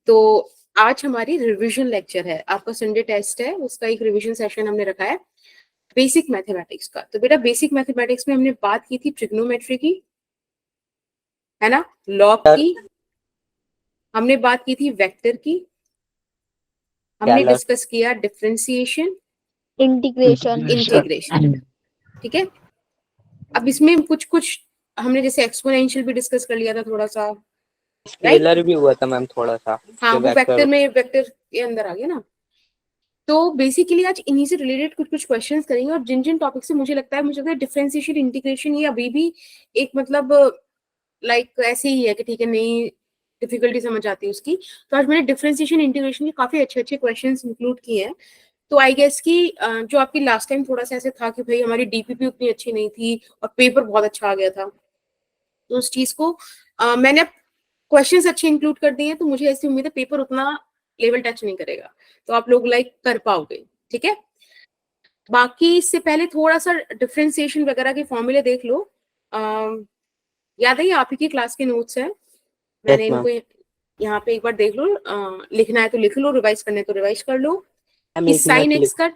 तो आज हमारी रिवीजन लेक्चर है, आपका संडे टेस्ट है, उसका एक रिवीजन सेशन हमने रखा है बेसिक मैथमेटिक्स का। तो बेटा बेसिक मैथमेटिक्स में हमने बात की थी ट्रिग्नोमेट्री की, है ना, लॉग की, हमने बात की थी वेक्टर की, हमने डिस्कस किया डिफरेंशिएशन, इंटीग्रेशन। ठीक है, अब इसमें कुछ कुछ हमने जैसे एक्सपोनेंशियल भी डिस्कस कर लिया था थोड़ा सा, स्केलर भी हुआ था मैम थोड़ा सा। हाँ वो वेक्टर में, वेक्टर के अंदर आ गया ना। तो बेसिकली आज इन्हीं से रिलेटेड कुछ कुछ क्वेश्चंस करेंगे, और जिन जिन टॉपिक से मुझे लगता है डिफरेंशिएशन इंटीग्रेशन ये अभी भी एक मतलब लाइक ऐसे ही है कि ठीक है, नहीं डिफिकल्टी समझ आती है उसकी। तो आज मैंने डिफरेंशिएशन इंटीग्रेशन के काफी अच्छे अच्छे क्वेश्चंस इंक्लूड किए हैं। तो आई गेस कि जो आपकी लास्ट टाइम थोड़ा सा ऐसे था कि भाई हमारी डीपीपी उतनी अच्छी नहीं थी और पेपर बहुत अच्छा आ गया था, तो उस चीज को मैंने क्वेश्चंस अच्छे इंक्लूड कर दिए हैं, तो मुझे ऐसी उम्मीद है पेपर उतना लेवल टच नहीं करेगा, तो आप लोग लाइक कर पाओगे। ठीक है, बाकी इससे पहले थोड़ा सा डिफरेंशिएशन वगैरह के फॉर्मूले देख लो। याद है ये आप ही की क्लास के नोट्स हैं, मैंने इनको यहाँ पे एक बार देख लो, लिखना है तो लिख लो, रिवाइज करना है तो रिवाइज कर लो। कि साइन एक्स का,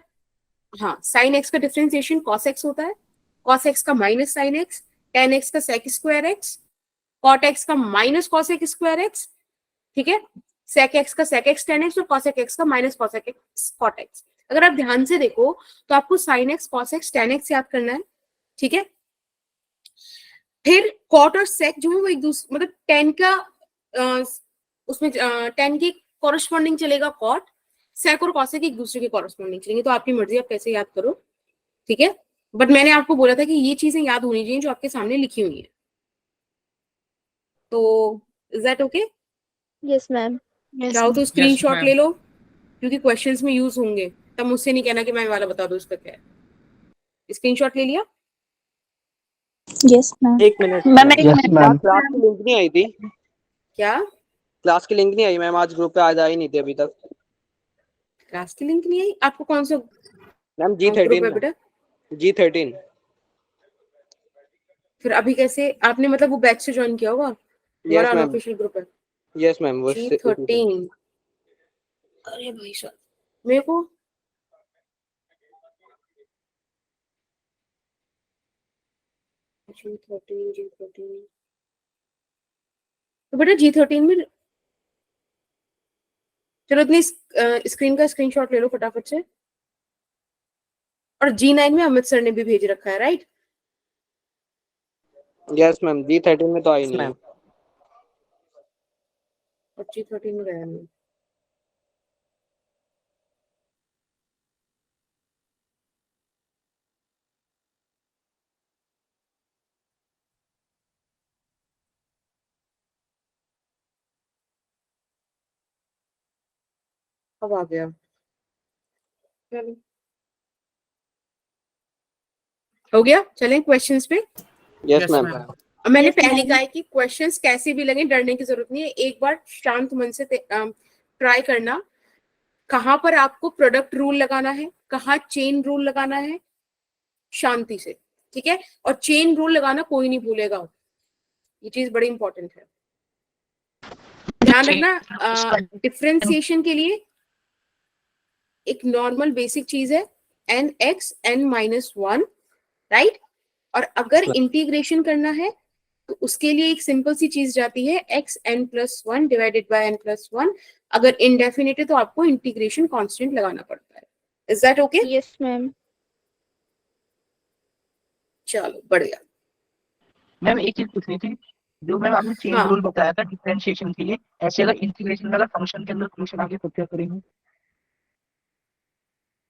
हाँ साइन एक्स का डिफरेंशिएशन कॉस एक्स होता है, कॉस एक्स का minus sine x, tan x का sec square x, cot x का माइनस कॉसेक स्क्वायर एक्स, ठीक है, सेक एक्स का सेक एक्स टेन एक्स और कॉसेक एक्स का minus cosec x cot x. अगर आप ध्यान से देखो तो आपको sine x cos x tan x याद करना है, ठीक है। फिर कॉट और सेक जो है वो एक दूसरे मतलब टेन का उसमें टेन की कॉरस्पॉन्डिंग चलेगा कॉट, सेक और कॉसेक एक दूसरे के कॉरस्पॉन्डिंग चलेंगे, तो आपकी मर्जी आप कैसे याद करो, ठीक है। बट मैंने आपको बोला था कि ये चीजें याद होनी चाहिए जो आपके सामने लिखी हुई है। तो is that okay? Yes ma'am. चाहो तो स्क्रीनशॉट ले लो, क्योंकि क्वेश्चंस में यूज होंगे, तब मुझसे नहीं कहना कि मैं वाला बता दूं उसका क्या है। स्क्रीनशॉट ले लिया? Yes ma'am. एक मिनट मैम क्लास की लिंक नहीं आई थी। क्या क्लास की लिंक नहीं आई मैम, आज ग्रुप पे आज आई नहीं थी अभी तक। क्लास की लिंक नहीं आई आपको? कौन सा मैम ग्रुप है बेटा? G13। फिर अभी कैसे आपने मतलब वो बैच से ज्वाइन किया होगा, हमारा अनऑफिशियल ग्रुप है। यस मैम वो G13। अरे भाई साहब मेरे को G13 तो बेटा G13 में चलो इतनी स्क्रीन का स्क्रीनशॉट ले लो फटाफट से। और G9 में अमित सर ने भी भेज रखा है, राइट? यस मैम G13 में तो आई नहीं है। और G13 में गया नहीं। अब आ गया, चलो हो गया। चलें क्वेश्चंस पे। Yes ma'am. मैंने पहले कहा है कि क्वेश्चंस कैसे भी लगे डरने की जरूरत नहीं है, एक बार शांत मन से ट्राई करना। कहां पर आपको प्रोडक्ट रूल लगाना है, कहाँ चेन रूल लगाना है, शांति से, ठीक है। और चेन रूल लगाना कोई नहीं भूलेगा, ये चीज बड़ी इंपॉर्टेंट है, ध्यान रखना। डिफरेंशिएशन के लिए एक नॉर्मल बेसिक चीज है n(x(n-1), राइट। और अगर इंटीग्रेशन करना है तो उसके लिए एक सिंपल सी चीज जाती है xn+1 डिवाइडेड बाय n+1। अगर इनडेफिनिट है तो आपको इंटीग्रेशन कांस्टेंट लगाना पड़ता है। Is that okay? Yes ma'am. चलो बढ़िया। मैम एक चीज पूछनी थी, जो मैम आपने चेन रूल बताया था डिफरेंशिएशन के लिए, ऐसे अगर इंटीग्रेशन वाला फंक्शन के अंदर क्वेश्चन आगे तो क्या करेंगे?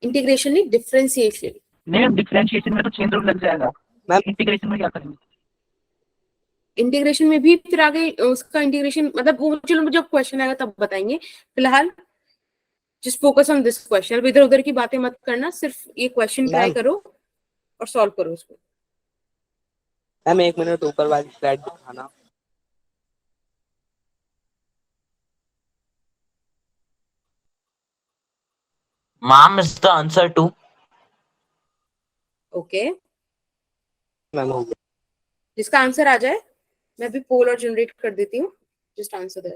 इंटीग्रेशन नहीं, डिफरेंशिएशन। नहीं, डिफरेंशिएशन में तो चेन रूल लग जाएगा, मैम इंटीग्रेशन में क्या करेंगे? इंटीग्रेशन में भी फिर आगे उसका इंटीग्रेशन मतलब वो चलो जब क्वेश्चन आएगा तब बताएंगे, फिलहाल just focus on this question. अब इधर उधर की बातें मत करना, सिर्फ ये क्वेश्चन ट्राई करो और सॉल्व करो उसको। मैम एक मिनट ऊपर वाली स्लाइड दिखाना। Mom is the answer to. Okay, ma'am हो गया। जिसका आंसर आ जाए मैं भी पोल और जनरेट कर देती हूँ, जस्ट आंसर दे।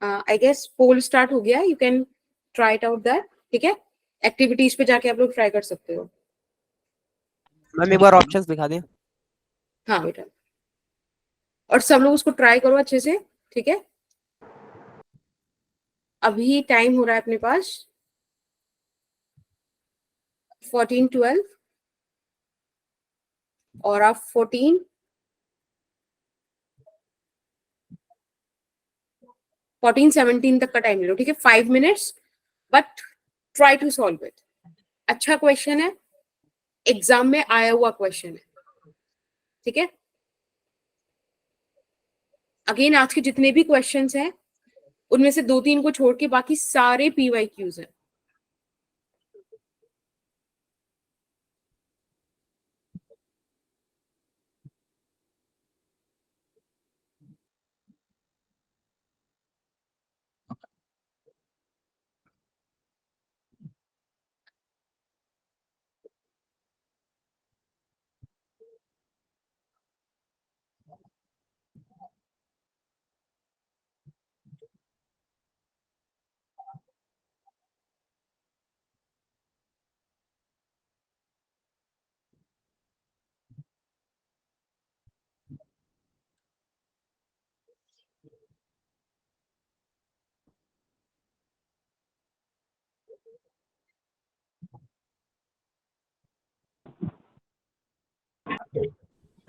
आई गेस पोल स्टार्ट हो गया, you can try it out that, ठीक है। एक्टिविटीज पे जाके आप लोग ट्राई कर सकते हो। मैम एक बार ऑप्शंस दिखा दें। हाँ बेटा, और सब लोग उसको ट्राई करो अच्छे से, ठीक है। अभी टाइम हो रहा है अपने पास 14:12 और आप 14:17 तक का टाइम ले लो, ठीक है। 5 minutes, but try to solve it. अच्छा क्वेश्चन है, एग्जाम में आया हुआ क्वेश्चन है, ठीक है। अगेन आज के जितने भी क्वेश्चंस हैं उनमें से 2-3 को छोड़ के बाकी सारे PYQs हैं।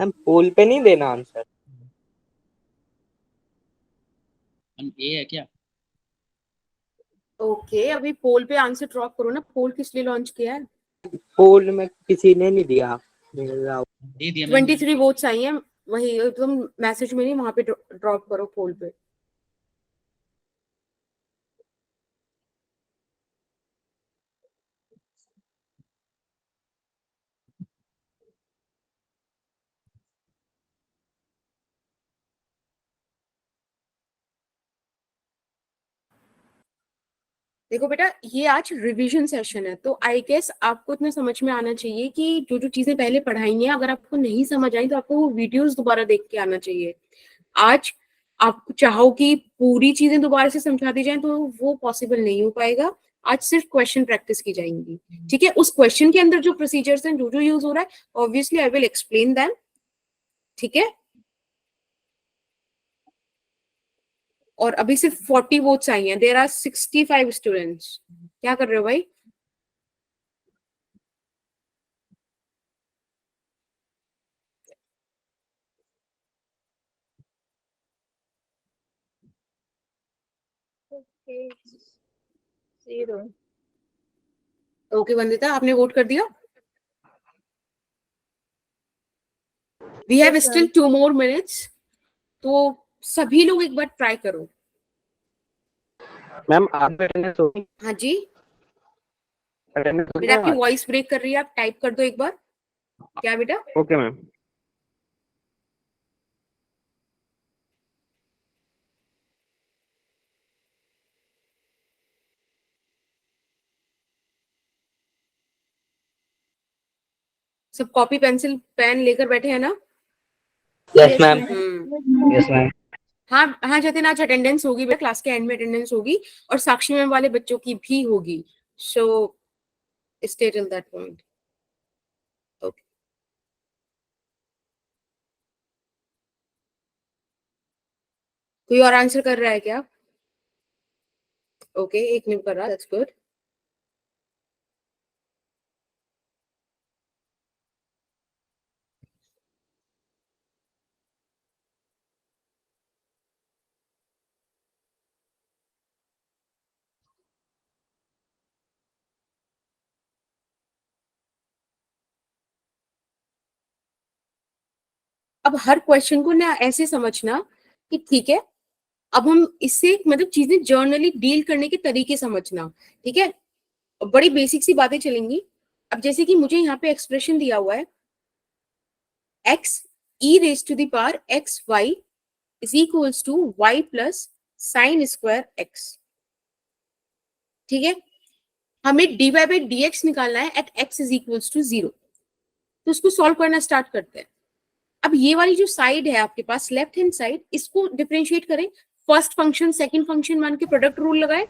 मैम पोल पे नहीं देना आंसर। ए है क्या? ओके, अभी पोल पे आंसर ड्रॉप करो ना। पोल किस लिए लॉन्च किया है? पोल में किसी ने नहीं दिया। मेरा दे दिया मैंने। 23 वोट्स आई हैं, वही तुम मैसेज में नहीं, वहां पे ड्रॉप करो पोल पे। देखो बेटा, ये आज रिवीजन सेशन है, तो आई गेस आपको इतना समझ में आना चाहिए कि जो जो चीजें पहले पढ़ाई हैं अगर आपको नहीं समझ आई तो आपको वो वीडियोस दोबारा देख के आना चाहिए। आज आप चाहो कि पूरी चीजें दोबारा से समझा दी जाए तो वो पॉसिबल नहीं हो पाएगा। आज सिर्फ क्वेश्चन प्रैक्टिस की जाएंगी, ठीक है। उस क्वेश्चन के अंदर जो प्रोसीजर्स हैं, जो जो यूज हो रहा है, obviously I will explain them, ठीक है। और अभी सिर्फ 40 वोट्स आई हैं, देयर आर 65 स्टूडेंट्स। क्या कर रहे हो भाई? ओके वंदिता, आपने वोट कर दिया? We have still 2 more minutes, तो सभी लोग एक बार ट्राई करो। मैम आपका अटेंडेंस हो गई? हाँ जी, अटेंडेंस हो बेटा आपकी गया? वॉइस ब्रेक कर रही है, आप टाइप कर दो एक बार। क्या बेटा? Okay ma'am. सब कॉपी पेंसिल पेन लेकर बैठे हैं ना? Yes ma'am. Yes ma'am. हाँ हाँ जतिन, आज अटेंडेंस होगी बेटा, क्लास के एंड में अटेंडेंस होगी और साक्षी मैम वाले बच्चों की भी होगी, so stay till that point. Okay, कोई और आंसर कर रहा है क्या? ओके, एक नहीं कर रहा, दैट्स गुड। अब हर क्वेश्चन को ना ऐसे समझना कि ठीक है, अब हम इससे मतलब चीजें जर्नली डील करने के तरीके समझना, ठीक है। बड़ी बेसिक सी बातें चलेंगी। अब जैसे कि मुझे यहाँ पे एक्सप्रेशन दिया हुआ है x e raised to the power x y is equals to y plus sin square x, ठीक है। हमें dy by dx निकालना है eight x is equals to 0, तो उसको सॉल्व करना स्टार्ट करते हैं। अब ये वाली जो साइड है आपके पास लेफ्ट हैंड साइड, इसको डिफरेंशिएट करें फर्स्ट फंक्शन सेकंड फंक्शन मान के प्रोडक्ट रूल लगाए,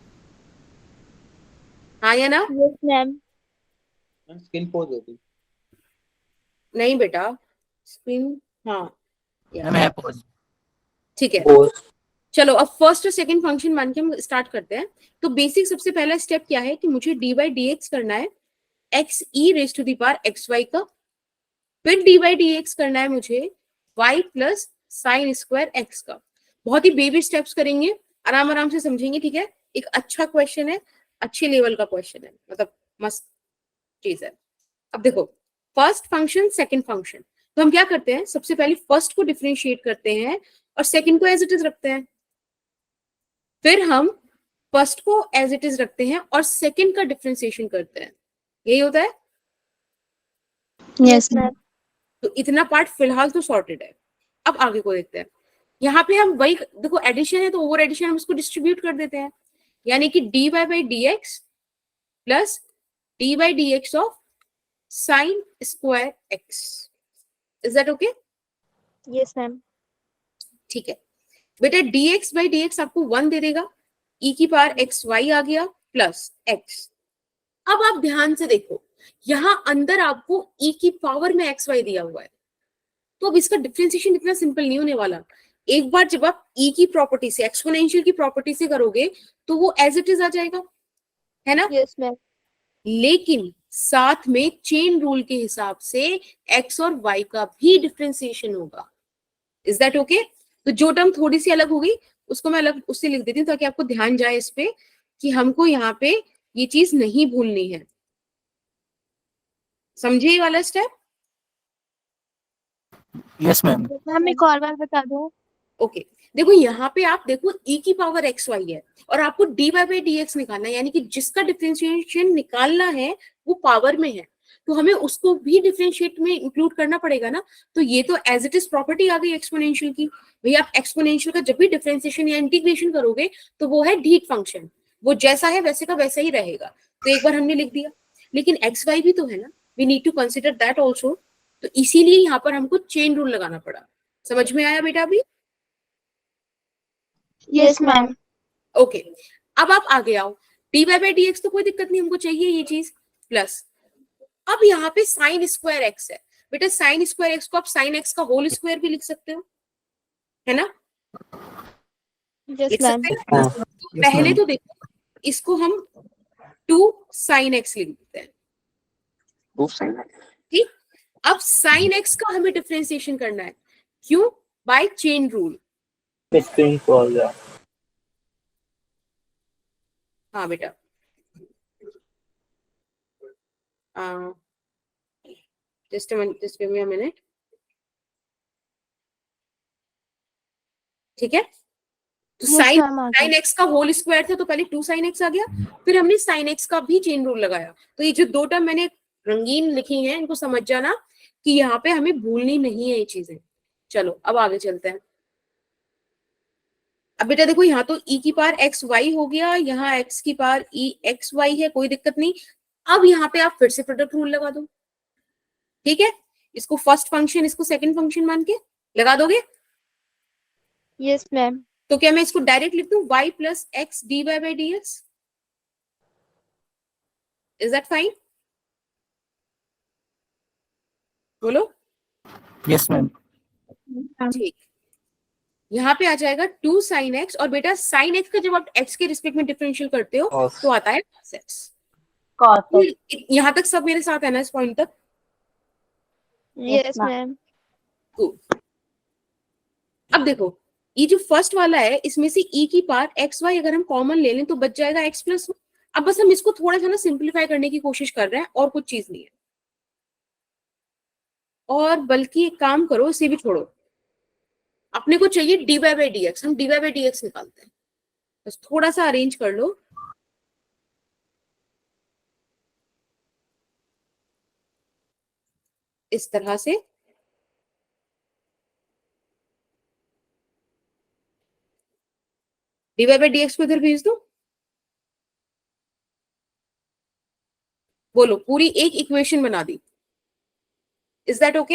हाँ या ना? Yes, ma'am. स्किन पोज होती नहीं बेटा, स्पिन, हाँ मैम है pause। ठीक है। पोज। चलो अब फर्स्ट और सेकंड फंक्शन मान के हम स्टार्ट करते हैं। तो बेसिक सबसे पहला स्टेप क्या है कि मुझे डी बाई डी एक्स करना है X E raise to the power X Y का, फिर डी बाई डी एक्स करना है मुझे Y plus sine square X का। बहुत ही बेबी स्टेप्स करेंगे, आराम आराम से समझेंगे, ठीक है? एक अच्छा क्वेश्चन है, अच्छे लेवल का क्वेश्चन है, मतलब मस्त चीज है। अब देखो फर्स्ट फंक्शन सेकंड फंक्शन, तो हम क्या करते हैं, सबसे पहले फर्स्ट को डिफरेंशिएट करते हैं और सेकंड को एज इट इज रखते हैं, फिर हम फर्स्ट को एज इट इज रखते हैं और सेकंड का डिफरेंशिएशन करते हैं। यही होता है। Yes, ma'am. तो इतना पार्ट फिलहाल तो सॉर्टेड है। अब आगे को देखते हैं। यहाँ पे हम वही देखो, एडिशन है तो ओवर एडिशन हम उसको डिस्ट्रीब्यूट कर देते हैं, यानी कि D Y by D X plus D by D X of sine square X. Is that okay? Yes, ma'am. ठीक है बेटा, dx बाई डी एक्स आपको 1 दे देगा, e की पावर एक्स वाई आ गया प्लस x। अब आप ध्यान से देखो, यहां अंदर आपको e की पावर में एक्स वाई दिया हुआ है, तो अब इसका डिफरेंशिएशन इतना सिंपल नहीं होने वाला। एक बार जब आप e की प्रॉपर्टी से, एक्सपोनेंशियल की प्रॉपर्टी से करोगे तो वो एज इट इज आ जाएगा, है ना? Yes, ma'am. लेकिन साथ में चेन रूल के हिसाब से x और y का भी डिफरेंशिएशन होगा। Is that okay? तो जो टर्म थोड़ी सी अलग होगी उसको मैं अलग उससे लिख देती हूँ ताकि आपको ध्यान जाए इस पे कि हमको यहाँ पे ये चीज नहीं भूलनी है। समझे ये वाला स्टेप? Yes ma'am. मैम एक और बार बता दो। ओके देखो यहाँ पे आप देखो e की पावर एक्स वाई है और आपको D Y by D X निकालना है, यानी कि जिसका डिफरेंशिएशन निकालना है वो पावर में है, तो हमें उसको भी डिफरेंशिएट में इंक्लूड करना पड़ेगा ना। तो ये तो एज इट इज प्रॉपर्टी आ गई एक्सपोनेंशियल की। भैया आप एक्सपोनेंशियल का जब भी डिफरेंशिएशन या इंटीग्रेशन करोगे तो वो है ढीठ फंक्शन, वो जैसा है वैसे का वैसा ही रहेगा। तो एक बार हमने लिख दिया, लेकिन एक्स वाई भी तो है ना, we need to consider that also. तो इसीलिए यहाँ पर हमको चेन रूल लगाना पड़ा। समझ में आया बेटा अभी? Yes, ma'am. ओके अब आप आगे आओ, D Y by D X तो कोई दिक्कत नहीं, हमको चाहिए ये चीज प्लस। अब यहाँ पे साइन स्क्वायर एक्स है बेटा, साइन स्क्वायर एक्स को आप साइन एक्स का होल स्क्वायर भी लिख सकते हो, है ना? Yes, लिख ma'am. सकते हैं। तो पहले तो देखो इसको हम 2 साइन एक्स लिख देते हैं, ठीक? अब साइन एक्स का हमें डिफरेंशिएशन करना है, क्यों? By chain rule. Screen pause. हाँ बेटा, just give me a minute। ठीक है, तो Yes, साइन ma'am, आ गया। साइन एक्स का होल स्क्वायर था तो पहले 2 साइन एक्स आ गया, फिर हमने साइन एक्स का भी चेन रूल लगाया। तो ये जो दो टर्म मैंने रंगीन लिखी हैं इनको समझ जाना कि यहाँ पे हमें भूलनी नहीं है ये चीजें। चलो अब आगे चलते हैं। अब बेटा देखो यहाँ तो e की पावर एक्स वाई हो गया, यहाँ x की पावर e एक्स वाई है, कोई दिक्कत नहीं। अब यहाँ पे आप फिर से प्रोडक्ट रूल लगा दो, ठीक है? इसको फर्स्ट फंक्शन इसको सेकंड फंक्शन मान के लगा दोगे। Yes, ma'am. तो क्या मैं इसको डायरेक्ट लिख दूं y plus x d Y by D x? Is that fine? बोलो। Yes ma'am. ठीक, यहाँ पे आ जाएगा 2 साइन एक्स, और बेटा साइन एक्स का जब आप x के रिस्पेक्ट में डिफरेंशियल करते हो Cos. तो आता है cos x। यहाँ तक सब मेरे साथ है ना इस पॉइंट तक? Yes, ma'am. Good. अब देखो ये जो फर्स्ट वाला है इसमें से e की पावर एक्स वाई अगर हम कॉमन ले लें तो बच जाएगा x प्लस। अब बस हम इसको थोड़ा सा ना सिंप्लीफाई करने की कोशिश कर रहे हैं, और कुछ चीज नहीं है। और बल्कि एक काम करो, इसे भी छोड़ो, अपने को चाहिए d Y by D x, हम d Y by D x निकालते हैं। बस थोड़ा सा अरेंज कर लो, इस तरह से। D Y by D x को इधर भेज दो। बोलो, पूरी एक इक्वेशन बना दी। Is that okay?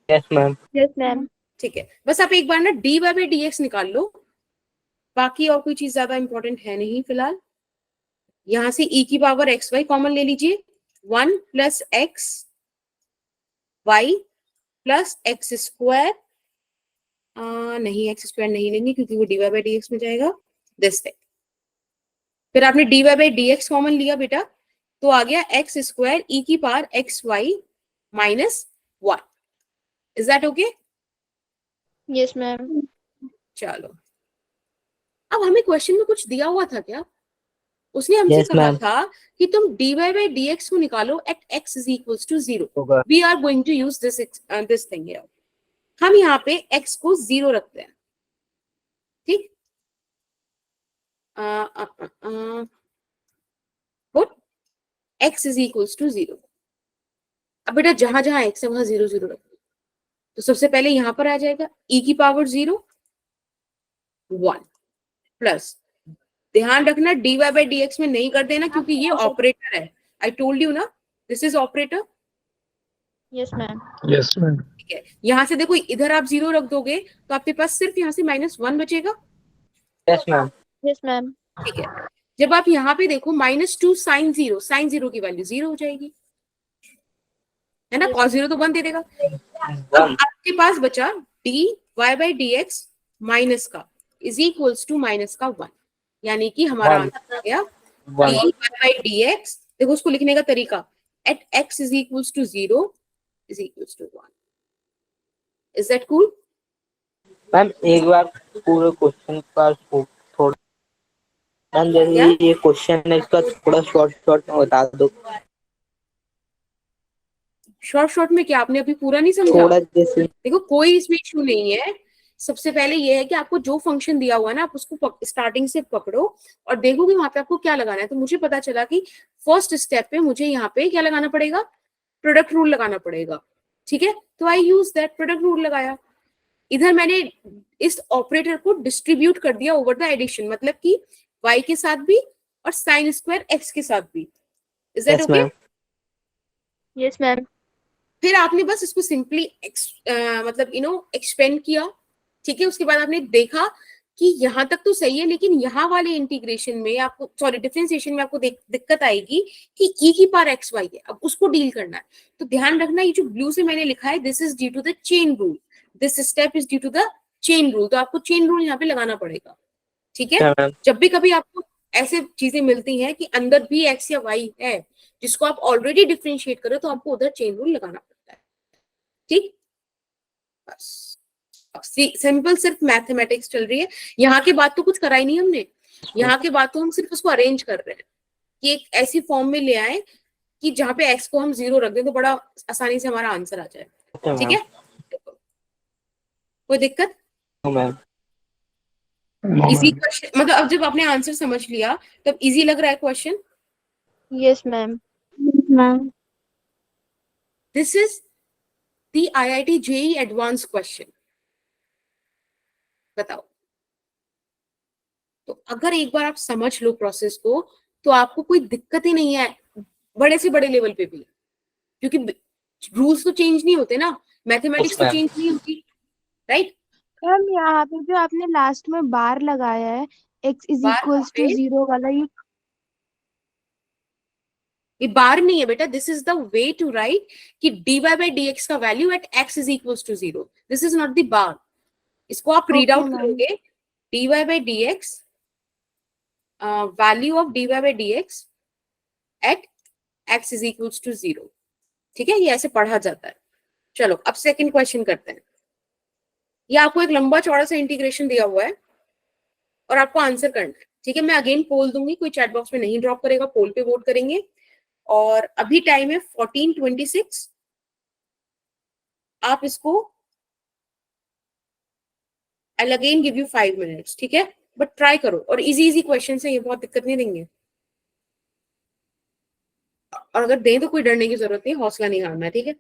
Yes ma'am. Yes, ma'am. ठीक है, बस आप एक बार ना dy बाई dx निकाल लो, बाकी और कोई चीज ज्यादा इंपॉर्टेंट है नहीं फिलहाल। यहां से e की पावर एक्स वाई कॉमन ले लीजिए, 1 plus X Y plus X square, नहीं एक्स स्क्वायर नहीं लेंगे क्योंकि वो dy बाई dx में जाएगा, दिस थिंग। फिर आपने dy बाई dx कॉमन लिया बेटा, तो आ गया एक्स स्क्वायर e की power X Y minus 1। Is that okay? Yes, ma'am. चलो, अब हमें क्वेश्चन में कुछ दिया हुआ था क्या? उसने हमसे Yes, कहा ma'am. था कि तुम dy बाई dx को निकालो at x is equals to 0। होगा। We are going to use this thing here. हम यहाँ पे x को 0 रखते हैं, ठीक? Put x is equals to 0। अब बेटा जहां जहां x है वहां 0 0 रखो, तो सबसे पहले यहां पर आ जाएगा e की पावर 0 1 प्लस, ध्यान रखना dy बाई dx में नहीं कर देना क्योंकि ये ऑपरेटर है। आई टोल्ड यू ना, this is operator. Yes, ma'am. Yes ma'am. ठीक है, यहां से देखो इधर आप 0 रख दोगे तो आपके पास सिर्फ यहाँ से -1 बचेगा। Yes, ma'am. Yes, ma'am. ठीक है, जब आप यहाँ पे देखो -2 साइन जीरो की वैल्यू 0 हो जाएगी, है ना? cos 0 तो 1 दे देगा। अब 1. आपके पास बचा dy बाई dx माइनस का इज इक्वल्स टू माइनस का 1, यानी कि हमारा One. आंसर आ गया 1. dy by dx। देखो उसको लिखने का तरीका, at x is equals to 0 is equals to 1। Is that cool? Ma'am एक बार पूरे क्वेश्चन का थोड़ा मैम, जैसे क्या ये क्वेश्चन है इसका थोड़ा शॉर्ट शॉर्ट में बता दो। शॉर्ट शॉर्ट में क्या आपने अभी पूरा नहीं समझा? थोड़ा जैसे देखो कोई इसमें इशू नहीं है। सबसे पहले ये है कि आपको जो फंक्शन दिया हुआ है ना, आप उसको स्टार्टिंग से पकड़ो और देखो कि वहां पे आपको क्या लगाना है। तो मुझे पता चला कि फर्स्ट स्टेप पे मुझे यहाँ पे क्या लगाना पड़ेगा, प्रोडक्ट रूल लगाना पड़ेगा। ठीक है, तो आई यूज दैट, प्रोडक्ट रूल लगाया। इधर मैंने इस ऑपरेटर को डिस्ट्रीब्यूट कर दिया ओवर द एडिशन, मतलब कि y के साथ भी और साइन स्क्वायर x के साथ भी। Is that yes okay? Ma'am. Yes, ma'am. फिर आपने बस इसको सिंपली मतलब एक्सपेंड किया। ठीक है, उसके बाद आपने देखा कि यहाँ तक तो सही है, लेकिन यहाँ वाले इंटीग्रेशन में आपको, सॉरी डिफरेंशिएशन में आपको दिक्कत आएगी कि e की पावर एक्स वाई है, अब उसको डील करना है। तो ध्यान रखना, ये जो ब्लू से मैंने लिखा है this is due to the chain rule, this step is due to the chain rule. तो आपको चेन रूल यहाँ पे लगाना पड़ेगा। ठीक है, मैम। जब भी कभी आपको ऐसे चीजें मिलती हैं कि अंदर भी एक्स या वाई है जिसको आप ऑलरेडी डिफरेंशिएट करो, तो आपको उधर चेन रूल लगाना पड़ता है। ठीक, बस सिंपल सिर्फ मैथमेटिक्स चल रही है। यहाँ के बाद तो कुछ करा ही नहीं हमने, यहाँ के बाद तो हम सिर्फ उसको अरेंज कर रहे हैं कि एक ऐसी फॉर्म में ले आए कि जहाँ पे एक्स को हम 0 रख दें तो बड़ा आसानी से हमारा आंसर आ जाए। ठीक है, कोई दिक्कत? मैम इजी क्वेश्चन, मतलब अब जब आपने आंसर समझ लिया तब इजी लग रहा है question. Yes, ma'am. Yes, ma'am. This is the IIT JEE advance question. बताओ, तो अगर एक बार आप समझ लो प्रोसेस को तो आपको कोई दिक्कत ही नहीं है बड़े से बड़े लेवल पे भी, क्योंकि रूल्स तो चेंज नहीं होते ना, मैथमेटिक्स तो ma'am. चेंज नहीं होती, राइट? मैम यहाँ पे जो आपने लास्ट में बार लगाया है x is bar equals to पे 0 वाला, ये बार नहीं है बेटा, this is the way to write कि dy बाई dx का value at x is equals to 0। This is not the bar. इसको आप रीड Okay, आउट ma'am. करोगे, dy by dx value of dy by dx at x is equals to 0। ठीक है, ये ऐसे पढ़ा जाता है। चलो अब सेकंड क्वेश्चन करते हैं। ये आपको एक लंबा चौड़ा सा इंटीग्रेशन दिया हुआ है और आपको आंसर करना है। ठीक है, मैं अगेन पोल दूंगी, कोई चैट बॉक्स में नहीं ड्रॉप करेगा, पोल पे वोट करेंगे। और अभी टाइम है 14:26। आप इसको I again give you 5 minutes. ठीक है, बट ट्राई करो, और इजी इजी क्वेश्चन है, ये बहुत दिक्कत नहीं देंगे। और अगर दें तो कोई डरने की जरूरत नहीं, हौसला नहीं हारना है। ठीक है।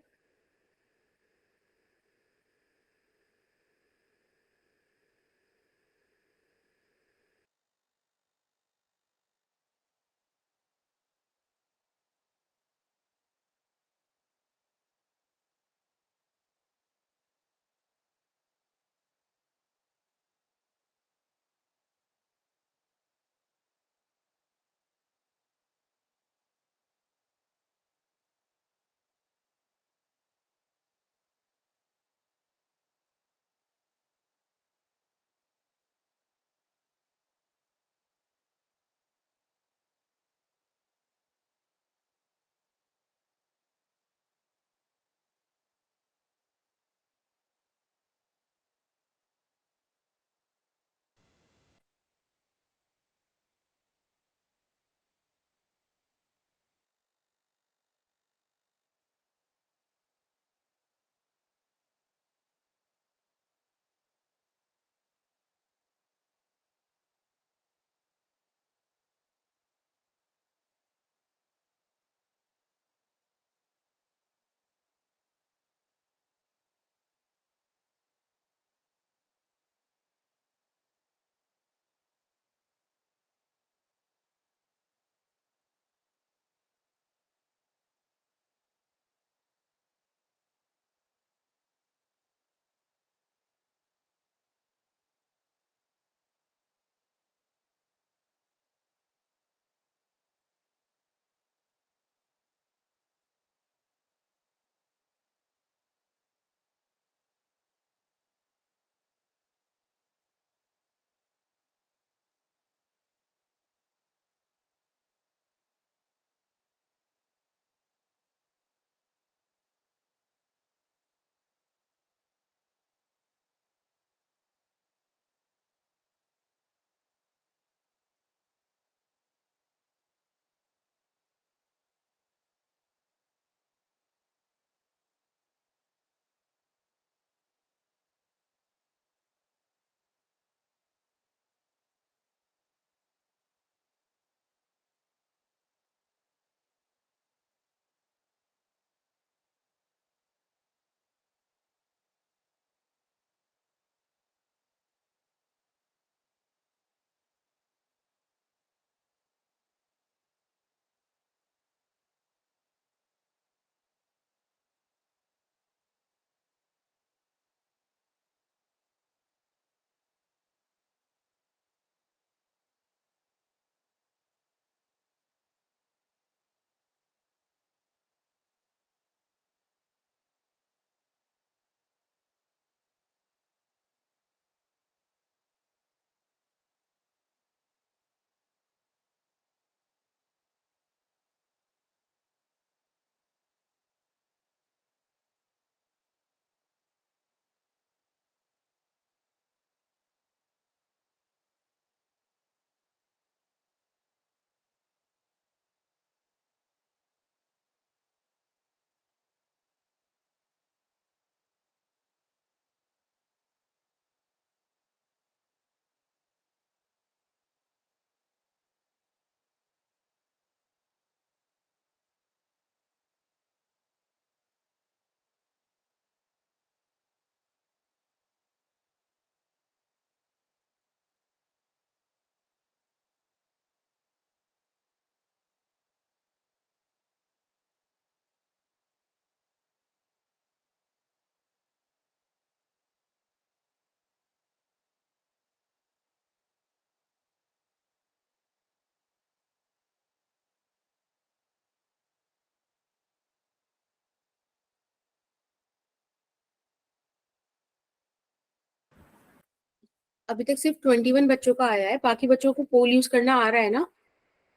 अभी तक सिर्फ 21 बच्चों का आया है, बाकी बच्चों को पोल यूज करना आ रहा है ना?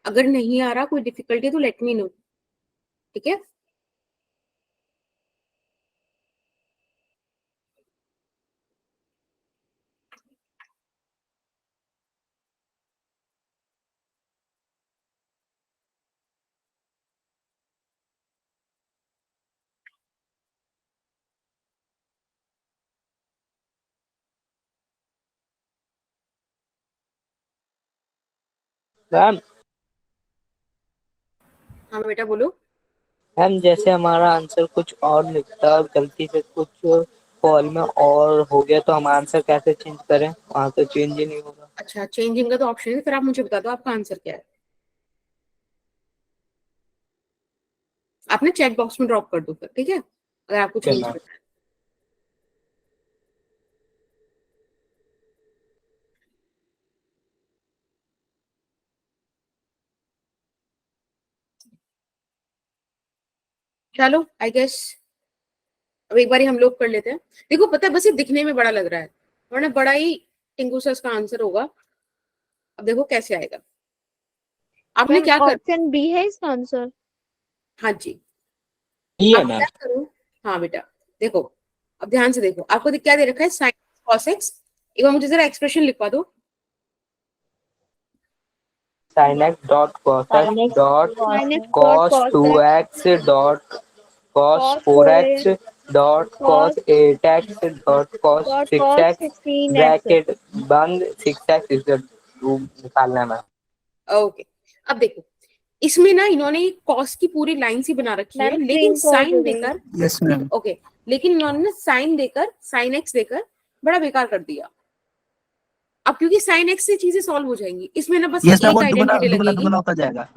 अगर नहीं आ रहा, कोई डिफिकल्टी तो लेट मी नो, ठीक है? मैम हाँ बेटा बोलो। मैम जैसे हमारा आंसर कुछ और लिखता है और गलती से कुछ कॉल में और हो गया तो हम आंसर कैसे चेंज करें? वहाँ तो चेंज ही नहीं होगा। अच्छा, चेंजिंग का तो ऑप्शन है, फिर आप मुझे बता दो आपका आंसर क्या है। आपने चैट बॉक्स में ड्रॉप कर दो फिर, ठीक है, अगर आपको Okay, चेंज ma'am. करना है। चलो आई गेस अब एक बार हम लोग कर लेते हैं। देखो पता है, बस ये दिखने में बड़ा लग रहा है, वरना बड़ा ही टिंकू सर का आंसर होगा। अब देखो कैसे आएगा। आपने मैम क्या कर, ऑप्शन बी है इसका आंसर। हाँ जी, ये है आप मैम। क्या करो, हाँ बेटा देखो, अब ध्यान से देखो, आपको क्या दे रखा है, साइन कॉस एक्स। एक बार मुझे जरा एक्सप्रेशन लिखवा दो। sin x dot cos x dot sin x dot cos cos 2x dot cos cos 4x dot cos cos 8x dot cos dot cos 6x 16x। Bracket बंद 6x is the निकालना है ma'am. Okay, अब देखो इसमें ना इन्होंने cos की पूरी लाइन सी बना रखी है, मैम लेकिन स्क्रीन पॉज हो साइन गई। देकर, यस मैम। ओके, लेकिन इन्होंने ना साइन देकर, साइन एक्स देकर बड़ा बेकार कर दिया। अब क्योंकि साइन एक्स से चीजें सॉल्व हो जाएंगी, इसमें ना बस यस मैम, एक वो दुगना आइडेंटिटी दुगना लगेगी। दुगना होता जाएगा।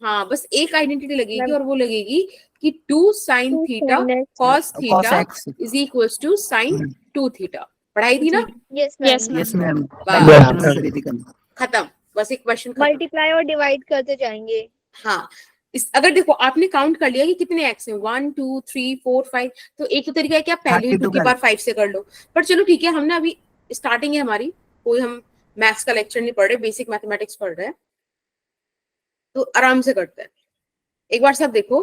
हाँ, बस एक आइडेंटिटी लगेगी मैम और वो लगेगी कि 2 sine 2 theta sin x। Cos cos theta x। Is equals to sine 2 theta. पढ़ाई थी ना? Yes ma'am. यस मैम, बस कैलकुलेशन में करी थी कल। खत्म, बस एक क्वेश्चन खत्म। मल्टीप्लाई और डिवाइड करते जाएंगे। हाँ, इस अगर देखो आपने काउंट कर लिया कि कितने एक्स हैं, 1 2 3 4 5, तो एक तो तरीका है कि आप पहले ही 2 32 की का। पावर 5 से कर लो। पर चलो ठीक है, हम ना अभी स्टार्टिंग है हमारी, कोई हम मैथ्स का लेक्चर नहीं पढ़ रहे, बेसिक मैथमेटिक्स पढ़ रहे हैं, तो आराम से करते हैं। एक बार सब देखो,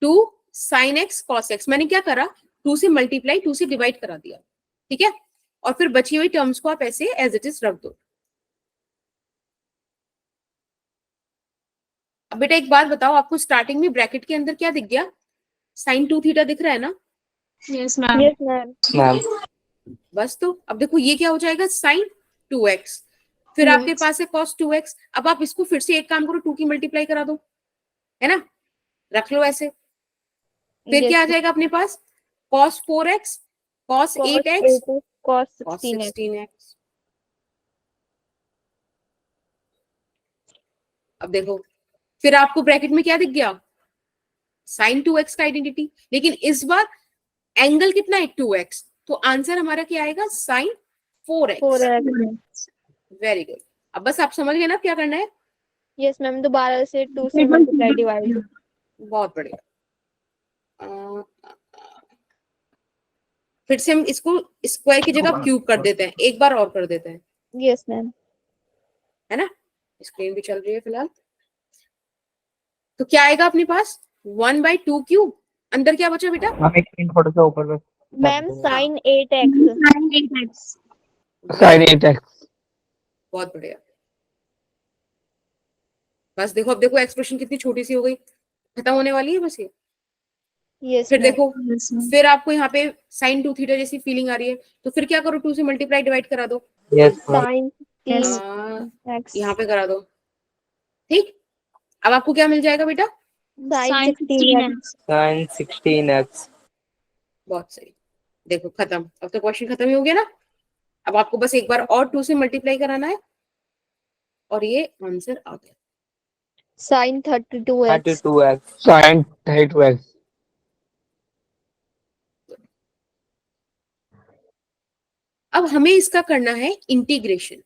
2 साइन एक्स कॉस एक्स, मैंने क्या करा, 2 से मल्टीप्लाई 2 से डिवाइड करा दिया, ठीक है, और फिर बची हुई टर्म्स को आप ऐसे एज इट इज रख दो। अब बेटा एक बात बताओ, आपको स्टार्टिंग में ब्रैकेट के अंदर क्या दिख गया, साइन 2 थीटा दिख रहा है ना? Yes ma'am. मैम बस, तो अब देखो ये क्या हो जाएगा, साइन 2x, फिर आपके पास है cos 2x। अब आप इसको फिर से एक काम करो, 2 की मल्टीप्लाई करा दो, है ना, रख लो ऐसे। फिर क्या आ जाएगा अपने पास, cos 4x cos 8x cos cos 16x। 16x। अब देखो फिर आपको ब्रैकेट में क्या दिख गया, साइन 2x का आइडेंटिटी, लेकिन इस बार एंगल कितना है, 2x, तो आंसर हमारा क्या आएगा, साइन 4x। Very good. अब बस आप समझ गए ना क्या करना है। यस मैम, दोबारा से 2 से मल्टीप्लाई डिवाइड। बहुत बढ़िया। फिर से हम इसको स्क्वायर की जगह क्यूब कर देते हैं, एक बार और कर देते हैं, यस मैम। है ना, स्क्रीन भी चल रही है फिलहाल। तो क्या आएगा अपने पास, 1/2 क्यूब, अंदर क्या बचा बेटा, हम एक मिनट थोड़ा सा ऊपर में ma'am sign 8x। sin 8x। बहुत बढ़िया। बस देखो, अब देखो एक्सप्रेशन कितनी छोटी सी हो गई, खत्म होने वाली है बस ये। यस फिर मैम। देखो, फिर आपको यहाँ पे साइन 2 थीटा जैसी फीलिंग आ रही है, तो फिर क्या करो, 2 से मल्टीप्लाई डिवाइड करा दो, यस मैम। Sign 16x। यहाँ पे करा दो, ठीक। अब आपको क्या मिल जाएगा बेटा, साइन 16x। sin 16x। बहुत सही। देखो खत्म, अब तो क्वेश्चन खत्म ही हो गया ना। अब आपको बस एक बार और 2 से मल्टीप्लाई कराना है और ये आंसर आ गया। Sine 32x। 32x। sin 32x। अब हमें इसका करना है इंटीग्रेशन।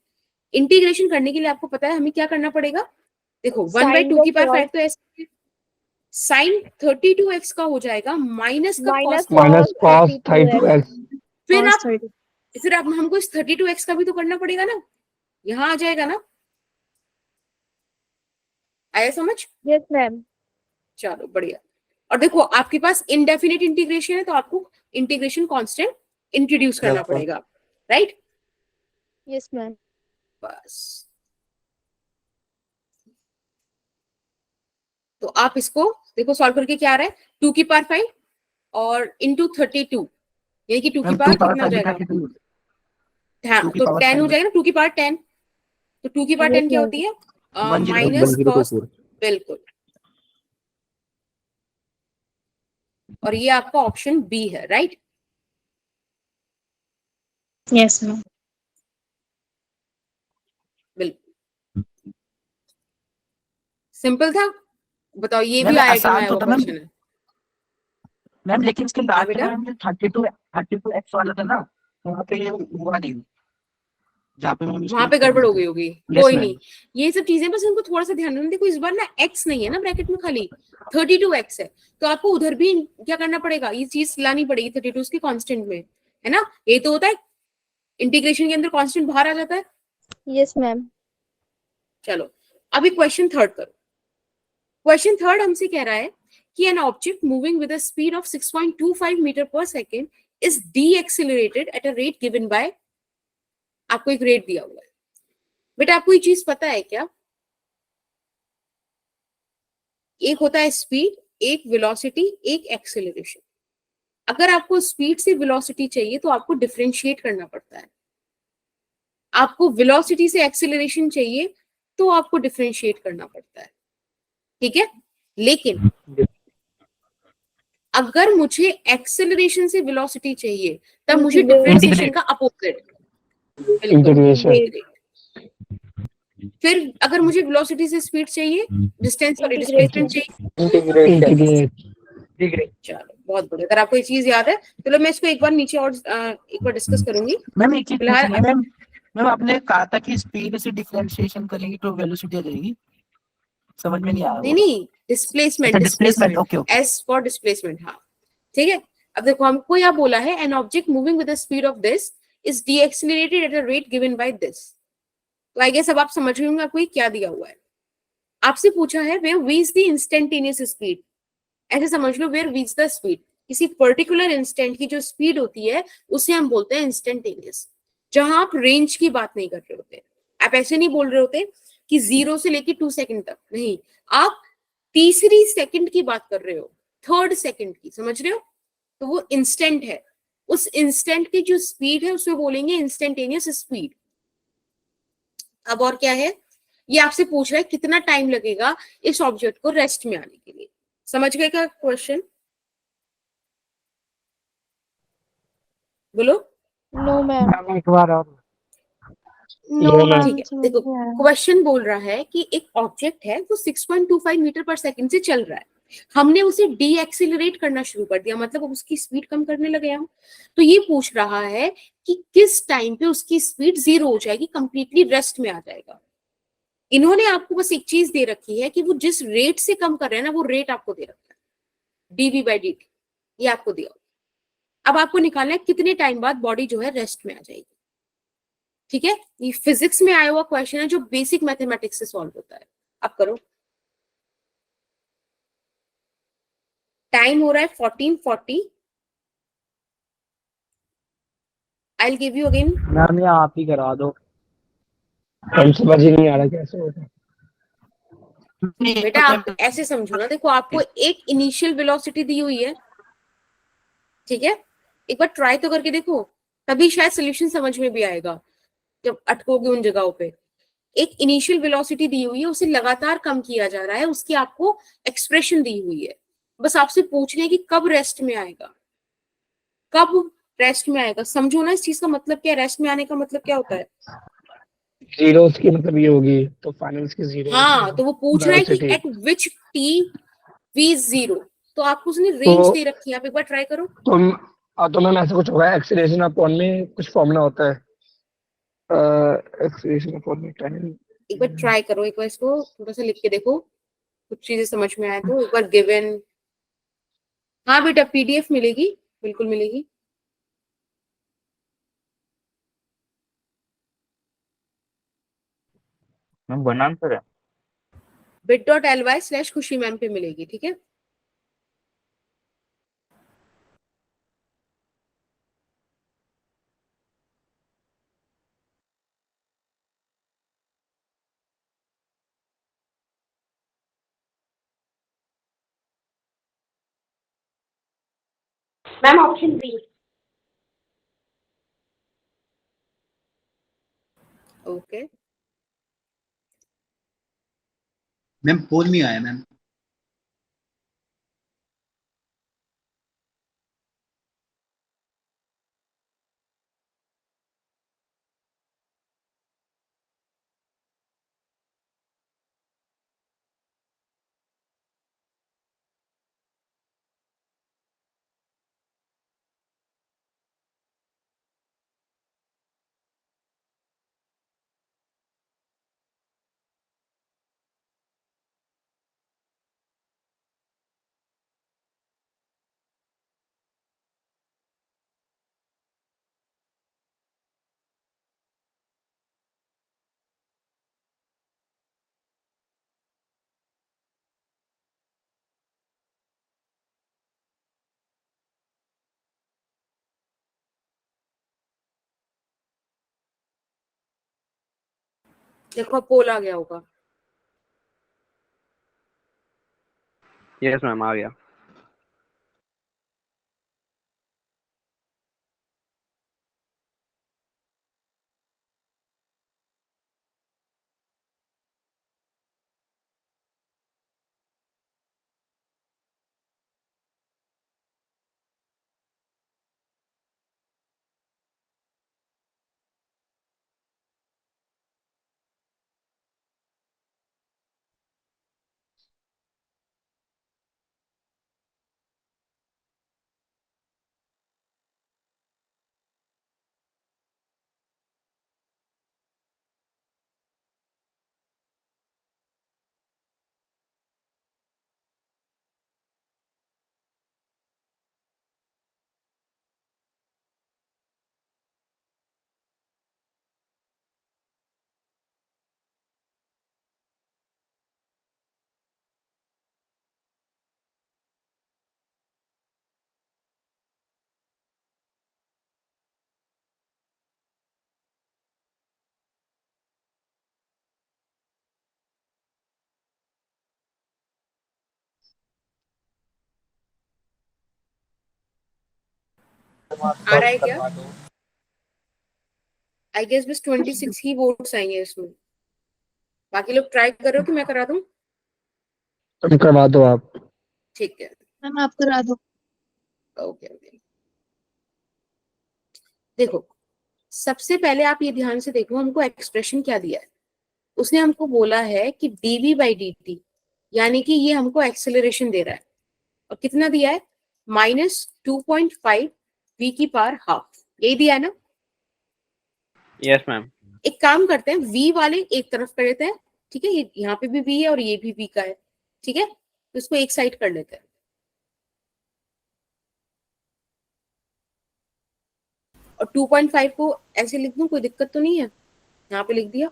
इंटीग्रेशन करने के लिए आपको पता है हमें क्या करना पड़ेगा, देखो 1/2 की पावर 5 तो ऐसे, साइन 32x का हो जाएगा माइनस का cos, माइनस cos 32x। फिर आप फिर अब हमको इस 32x का भी तो करना पड़ेगा ना, यहाँ आ जाएगा ना, आया समझ? Yes ma'am. चलो बढ़िया। और देखो आपके पास इनडेफिनिट इंटीग्रेशन है तो आपको इंटीग्रेशन कांस्टेंट इंट्रोड्यूस करना बिल्कुल। पड़ेगा, राइट? Yes ma'am. बस तो आप इसको देखो सॉल्व करके क्या आ रहा है, 2 की पावर 5 और इंटू 32, यानी कि 2 की मैम पावर 2 पावर कितना हो 5 जाएगा? 32 हाँ 2 की तो पावर 10 हो 5 जाएगा ना 2 की पावर 10, तो 2 की पावर 10 क्या होती है? 10 माइनस कॉस, बिल्कुल। और ये आपका ऑप्शन बी है, राइट? Yes ma'am. बिल्कुल सिंपल था। बताओ ये भी मैम आईआईटी में आसान आया तो हुआ था मैम। क्वेश्चन है। मैम लेकिन इसके हाँ लास्ट बेटा, में मैम 32x वाला था ना, वहाँ पे ये हुआ नहीं, जहाँ पे मैंने वहां पे मिस्टेक कर गड़बड़ दी हो थी। गई होगी, यस कोई मैम। नहीं। ये सब चीजें बस इनको थोड़ा सा ध्यान रखना। देखो इस बार ना x नहीं है ना ब्रैकेट में, खाली 32x है, तो आपको उधर भी क्या करना पड़ेगा, ये चीज लानी पड़ेगी 32 की कांस्टेंट में, है ना? ये तो होता है इंटीग्रेशन के अंदर कांस्टेंट बाहर आ जाता है। Yes ma'am. चलो अभी क्वेश्चन थर्ड करो। क्वेश्चन थर्ड हमसे कह रहा है कि an object moving with a speed of 6.25 metre per second is decelerated at a rate given by, आपको एक रेट दिया हुआ है। बेटा आपको ये चीज पता है क्या? एक होता है स्पीड, एक वेलोसिटी, एक एक्सेलरेशन। अगर आपको स्पीड से वेलोसिटी चाहिए तो आपको डिफरेंशिएट करना पड़ता है, आपको वेलोसिटी से एक्सेलरेशन चाहिए तो आपको डिफरेंशिएट करना पड़ता है, ठीक है? लेकिन अगर मुझे एक्सेलरेशन से वेलोसिटी चाहिए तब मुझे डिफरेंशिएशन का अपोजिट, बिल्कुल। फिर अगर मुझे वेलोसिटी से स्पीड चाहिए, डिस्टेंस सॉरी डिस्प्लेसमेंट चाहिए, इंटीग्रेट। चलो बहुत बढ़िया। अगर आपको ये चीज याद है चलो मैं इसको एक बार नीचे और एक बार डिस्कस करूंगी। मैम एक चीज फिलहाल पूछनी है मैम। मैम आपने कहा था कि स्पीड से डिफरेंशिएशन करेंगे तो वेलोसिटी आ जाएगी, समझ में नहीं आया नहीं वो। नहीं डिस्प्लेसमेंट, अच्छा displacement, displacement okay okay. As for displacement, हाँ ठीक है। अब देखो हमको यहाँ बोला है an object moving with the speed of this is decelerated at a rate given by this. तो आई गेस अब आप समझ रहे होंगे आपको ये क्या दिया हुआ है। आपसे पूछा है where we is the instantaneous speed, ऐसे समझ लो where we is the speed, किसी पर्टिकुलर इंस्टेंट की जो स्पीड होती है उसे हम बोलते हैं इंस्टेंटेनियस। जहां आप रेंज की बात नहीं कर रहे होते, आप ऐसे नहीं बोल रहे होते कि 0 से लेके 2 सेकंड तक, नहीं, आप तीसरी सेकंड की बात कर रहे हो, थर्ड सेकंड की, समझ रहे हो? तो वो इंस्टेंट है, उस इंस्टेंट की जो स्पीड है उसमें बोलेंगे इंस्टेंटेनियस स्पीड। अब और क्या है, ये आपसे पूछ रहा है कितना टाइम लगेगा इस ऑब्जेक्ट को रेस्ट में आने के लिए। समझ गए क्या क्वेश्चन? बोलो। No ma'am. एक बार और। नो मैम ठीक है समझ देखो नहीं आया। क्वेश्चन बोल रहा है कि एक ऑब्जेक्ट है वो 6.25 मीटर पर सेकंड से चल रहा है, हमने उसे डी एक्सिलरेट करना शुरू कर दिया, मतलब उसकी स्पीड कम करने लगे हम। तो ये पूछ रहा है कि किस टाइम पे उसकी स्पीड 0 हो जाएगी, कंप्लीटली रेस्ट में आ जाएगा। इन्होंने आपको बस एक चीज दे रखी है कि वो जिस रेट से कम कर रहे हैं ना वो रेट आपको दे रखा है, डीवी बाई डी टी, ये आपको दिया। अब आपको निकालना है कितने टाइम बाद बॉडी जो है रेस्ट में आ जाएगी, ठीक है? ये फिजिक्स में आया हुआ क्वेश्चन है जो बेसिक मैथमेटिक्स से सॉल्व होता है। अब करो, टाइम हो रहा है 14:40। I will give you again. Ma'am ये आप ही करा दो, हम समझ ही नहीं आ रहा कैसे होता। बेटा आप ऐसे समझो ना, देखो आपको एक इनिशियल वेलोसिटी दी हुई है, ठीक है? एक बार ट्राई तो करके देखो, तभी शायद सोल्यूशन समझ में भी आएगा जब अटकोगे उन जगहों पे। एक इनिशियल वेलोसिटी दी हुई है, उसे लगातार कम किया जा रहा है, उसकी आपको एक्सप्रेशन दी हुई है, बस आपसे पूछ रहे हैं कि कब रेस्ट में आएगा, कब रेस्ट में आएगा। समझो ना इस चीज का मतलब क्या है, रेस्ट में आने का मतलब क्या होता है। जीरोस की मतलब ये होगी तो फाइनल्स की जीरो हाँ तो वो पूछ रहा है कि वेलोसिटी। एट विच टी वी 0, तो आपको उसने रेंज तो दे रखी है, आप एक बार ट्राई करो। तो मैम ऐसा कुछ होगा, एक्सीलरेशन अपॉन में कुछ फॉर्मूला होता है, एक्सीलरेशन अपॉन में टाइम। एक बार ट्राई करो, एक बार इसको थोड़ा सा लिख के देखो, कुछ चीजें समझ में आए तो। एक बार गिवन, हाँ बेटा पीडीएफ मिलेगी, बिल्कुल मिलेगी। मैम वन आंसर है। bit.ly/ खुशी मैम पे मिलेगी, ठीक है। Ma'am option B. Okay, ma'am poll नहीं आया मैम। देखो पोल आ गया होगा। यस मैम आ गया। आ रहा है क्या? आई गेस बस 26 ही वोट्स आएंगे इसमें। बाकी लोग ट्राई कर रहे हो कि मैं करा दूं? करवा दो आप। ठीक है, मैम आप करा दो। Okay okay. देखो, सबसे पहले आप ये ध्यान से देखो हमको एक्सप्रेशन क्या दिया है। उसने हमको बोला है कि dv/dt, यानी कि ये हमको एक्सेलरेशन दे रहा है, और कितना दिया है? -2.5 v⁻²। यही दिया है ना? Yes ma'am. एक काम करते हैं, v वाले एक तरफ कर लेते हैं, ठीक है। ये यहाँ पे भी v है और ये भी v का है, ठीक है। तो इसको एक साइड कर लेते हैं, और 2.5 को ऐसे लिख दूं, कोई दिक्कत तो नहीं है? यहाँ पे लिख दिया,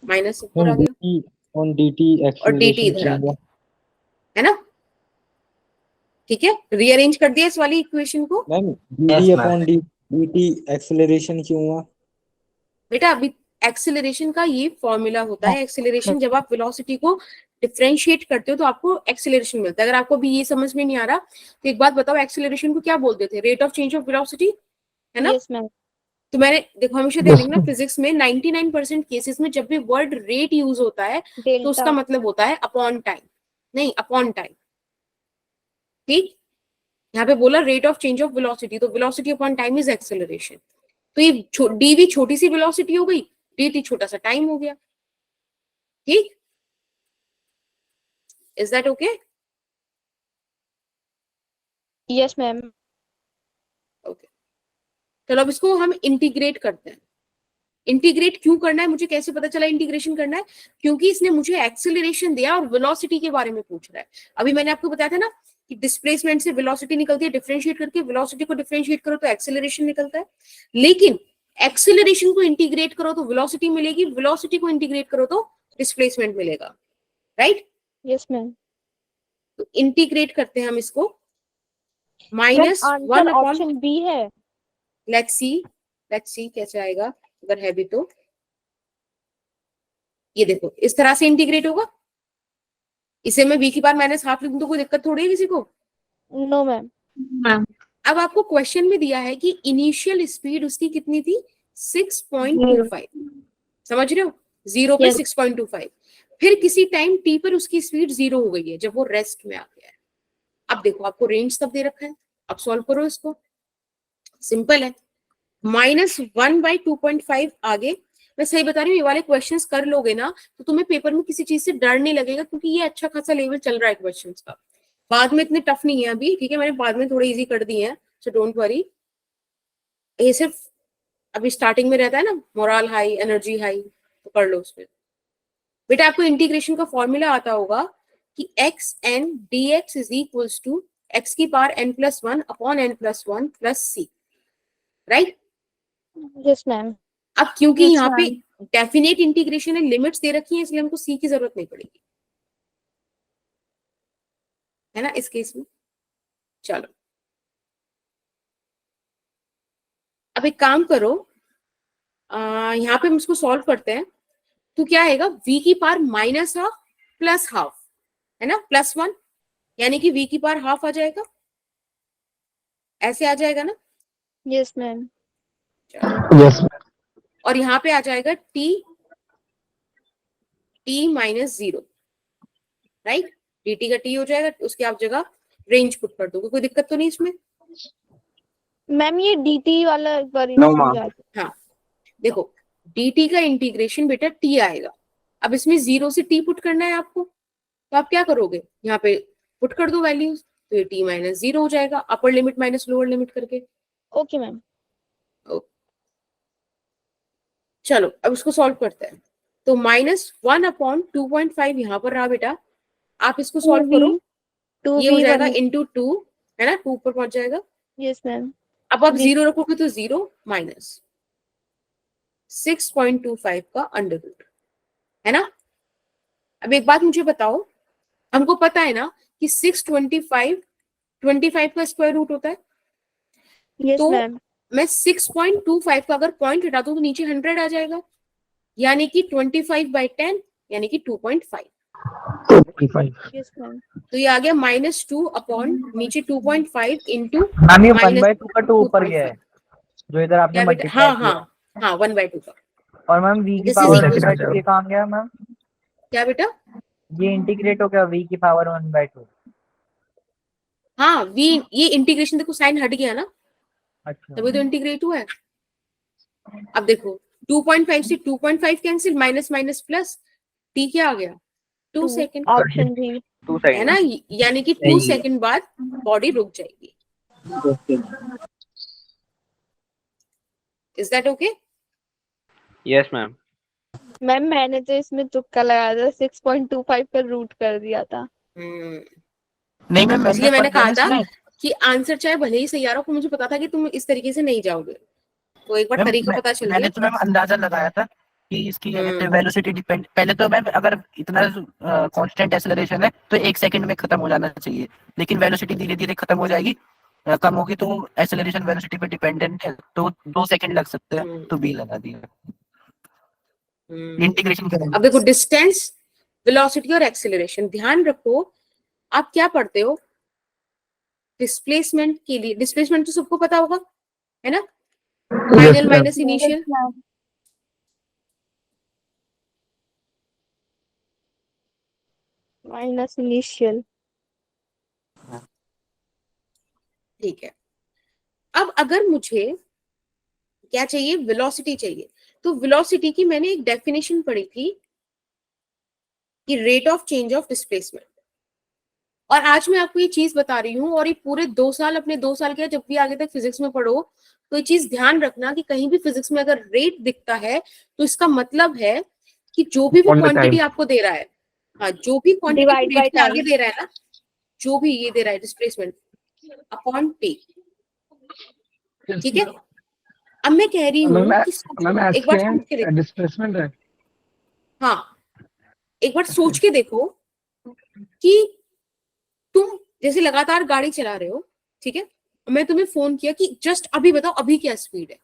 माइनस ऊपर आ गया ऑन dt और dt इधर आ गया, है ना? ठीक है, रीअरेंज कर दिया इस वाली इक्वेशन को। Ma'am Yes, dd ma'am. Upon dt acceleration क्यों हुआ? बेटा अभी एक्सेलरेशन का ये फॉर्मूला होता है। एक्सेलरेशन जब आप वेलोसिटी को डिफरेंशिएट करते हो तो आपको एक्सेलरेशन मिलता है। अगर आपको भी ये समझ में नहीं आ रहा तो एक बात बताओ, एक्सेलरेशन को क्या बोलते थे? Rate of change of velocity, है ना? Yes ma'am. तो मैंने देखो हमेशा ध्यान रखना, फिजिक्स में 99% केसेस में जब भी वर्ड रेट यूज होता है तो उसका डेल्टा। मतलब होता है अपॉन टाइम, नहीं अपॉन टाइम, ठीक। यहाँ पे बोला rate of change of velocity, तो velocity upon time is acceleration. तो ये dv छोटी सी वेलोसिटी हो गई, dt छोटा सा टाइम हो गया, ठीक। Is that okay? Yes ma'am. Okay, चलो अब इसको हम इंटीग्रेट करते हैं। इंटीग्रेट क्यों करना है, मुझे कैसे पता चला इंटीग्रेशन करना है? क्योंकि इसने मुझे एक्सेलरेशन दिया और वेलोसिटी के बारे में पूछ रहा है। अभी मैंने आपको बताया था ना कि डिस्प्लेसमेंट से वेलोसिटी निकलती है, डिफरेंशिएट करके वेलोसिटी को डिफरेंशिएट करो तो एक्सेलरेशन निकलता है। लेकिन एक्सीलरेशन को इंटीग्रेट करो तो वेलोसिटी मिलेगी, वेलोसिटी को इंटीग्रेट करो तो डिस्प्लेसमेंट मिलेगा, राइट? Yes ma'am. तो इंटीग्रेट करते हैं हम इसको, ma'am -1 answer upon, option B है। लेट्स सी कैसे आएगा, अगर है भी तो। ये देखो इस तरह से इंटीग्रेट होगा, इसे मैं v की पावर -12 लिख दूं तो कोई दिक्कत थोड़ी है किसी को। No ma'am. अब आपको क्वेश्चन में दिया है कि इनिशियल स्पीड उसकी कितनी थी, 6.25, समझ रहे हो, 0 पे Yes. 6.25, फिर किसी टाइम t पर उसकी स्पीड 0 हो गई है जब वो रेस्ट में आ गया है। अब देखो आपको रेंज तब दे रखा है, अब सॉल्व करो इसको, सिंपल है, -1/2.5 आगे। मैं सही बता रही हूँ, ये वाले क्वेश्चंस कर लोगे ना तो तुम्हें पेपर में किसी चीज से डर नहीं लगेगा, क्योंकि ये अच्छा खासा लेवल चल रहा है क्वेश्चंस का, बाद में इतने टफ नहीं है अभी, ठीक है, मैंने बाद में थोड़े इजी कर दिए हैं, सो डोंट वरी। ये सिर्फ अभी स्टार्टिंग में रहता है ना, मोरल हाई, एनर्जी हाई, तो कर लो उसमें। बेटा आपको इंटीग्रेशन का फॉर्मूला आता होगा कि x n d x is equals to x की power n+1 upon n+1 plus C, right? Yes ma'am. अब क्योंकि Yes, यहाँ पे ma'am. डेफिनेट इंटीग्रेशन है, लिमिट्स दे रखी है, इसलिए हमको सी की जरूरत नहीं पड़ेगी, है ना, इस केस में। चलो अब एक काम करो, यहाँ पे हम इसको सॉल्व करते हैं, तो क्या आएगा, v की पावर -12 प्लस हाफ, है ना, +1, यानी कि v की पावर हाफ आ जाएगा, ऐसे आ जाएगा ना। Yes ma'am. यस और यहाँ पे आ जाएगा t -0, राइट, dt का t हो जाएगा, उसकी आप जगह रेंज पुट कर दोगे, कोई दिक्कत तो नहीं इसमें। मैम ये dt वाला एक बार No, ma'am. समझा दो। हाँ देखो, dt का इंटीग्रेशन बेटा t आएगा, अब इसमें 0 से t पुट करना है आपको, तो आप क्या करोगे, यहाँ पे पुट कर दो वैल्यूज, तो ये t -0 हो जाएगा, upper limit minus lower limit करके। Okay ma'am. चलो अब इसको सॉल्व करते हैं, तो -1/2.5 यहाँ पर रहा बेटा, आप इसको सॉल्व करो, ये हो जाएगा 2v1। इंटू 2, है ना, 2 पर पहुंच जाएगा। Yes ma'am. अब आप जी। 0 रखोगे तो 0 माइनस 6.25 का अंडर रूट, है ना। अब एक बात मुझे बताओ, हमको पता है ना कि 625 का स्क्वायर रूट होता है, यस तो मैम। मैं 6.25 का अगर पॉइंट हटा दूं तो नीचे 100 आ जाएगा, यानी कि 25/10 यानी कि 2.5, यस मैम। तो ये आ गया -2 अपॉन नीचे 2.5 इंटू मैम ये -2.5। 1/2 का 2 ऊपर गया है, जो इधर आपने क्या बेटा, मल्टीप्लाई हाँ किया। हाँ हाँ 1/2 का, और मैम v की This is power equal to- 1/2 ये कहाँ गया मैम? क्या बेटा, ये इंटीग्रेट हो गया v की पावर 1/2। हाँ v, ये इंटीग्रेशन देखो साइन हट गया ना, अच्छा तभी तो इंटीग्रेट हुआ है। अब देखो 2.5 से 2.5 cancel, minus minus plus, t क्या आ गया, 2 सेकेंड, ऑप्शन भी। 2 है ना, सेकंड। यानी कि 2 सेकेंड बाद बॉडी रुक जाएगी। Is that okay? Yes ma'am. Ma'am मैंने तो इसमें तुक्का लगाया था, 6.25 पर रूट कर दिया था। नहीं मैम इसलिए मैंने कहा था मैम कि आंसर चाहे भले ही सही आ रहा हो, मुझे पता था कि तुम इस तरीके से नहीं जाओगे, तो एक बार तरीका पता चल मैंने गया। तो मैम अंदाजा लगाया था कि इसकी क्या कहते हैं हम्म। वेलोसिटी डिपेंड, पहले तो मैम अगर इतना कांस्टेंट एक्सेलरेशन है तो 1 सेकंड में खत्म हो जाना चाहिए, लेकिन वेलोसिटी धीरे धीरे खत्म हो जाएगी, कम होगी, तो एक्सेलरेशन वेलोसिटी पे डिपेंडेंट है, तो 2 सेकंड लग सकते हैं, तो बी लगा दिया इंटीग्रेशन करेंगे। अब देखो डिस्टेंस, वेलोसिटी और एक्सेलरेशन, ध्यान रखो आप क्या पढ़ते हो, डिस्प्लेसमेंट के लिए, डिस्प्लेसमेंट तो सबको पता होगा, है ना, final minus initial, minus initial. ठीक है। अब अगर मुझे क्या चाहिए, वेलोसिटी चाहिए, तो वेलोसिटी की मैंने एक डेफिनेशन पढ़ी थी कि rate of change of displacement, और आज मैं आपको ये चीज बता रही हूँ, और ये पूरे 2 साल, अपने 2 साल के जब भी आगे तक फिजिक्स में पढ़ो तो ये चीज ध्यान रखना कि कहीं भी फिजिक्स में अगर रेट दिखता है तो इसका मतलब है कि जो भी वो क्वांटिटी आपको दे रहा है, हाँ जो भी क्वांटिटी Divide by रेट के आगे time. दे रहा है ना, जो भी ये दे रहा है डिस्प्लेसमेंट अपॉन टी, ठीक है। अब मैं कह रही हूँ कि मैम एक बार सोच के देखो, डिस्प्लेसमेंट है। हाँ एक बार सोच के देखो कि तुम जैसे लगातार गाड़ी चला रहे हो, ठीक है, मैं तुम्हें फोन किया कि जस्ट अभी बताओ अभी क्या स्पीड है,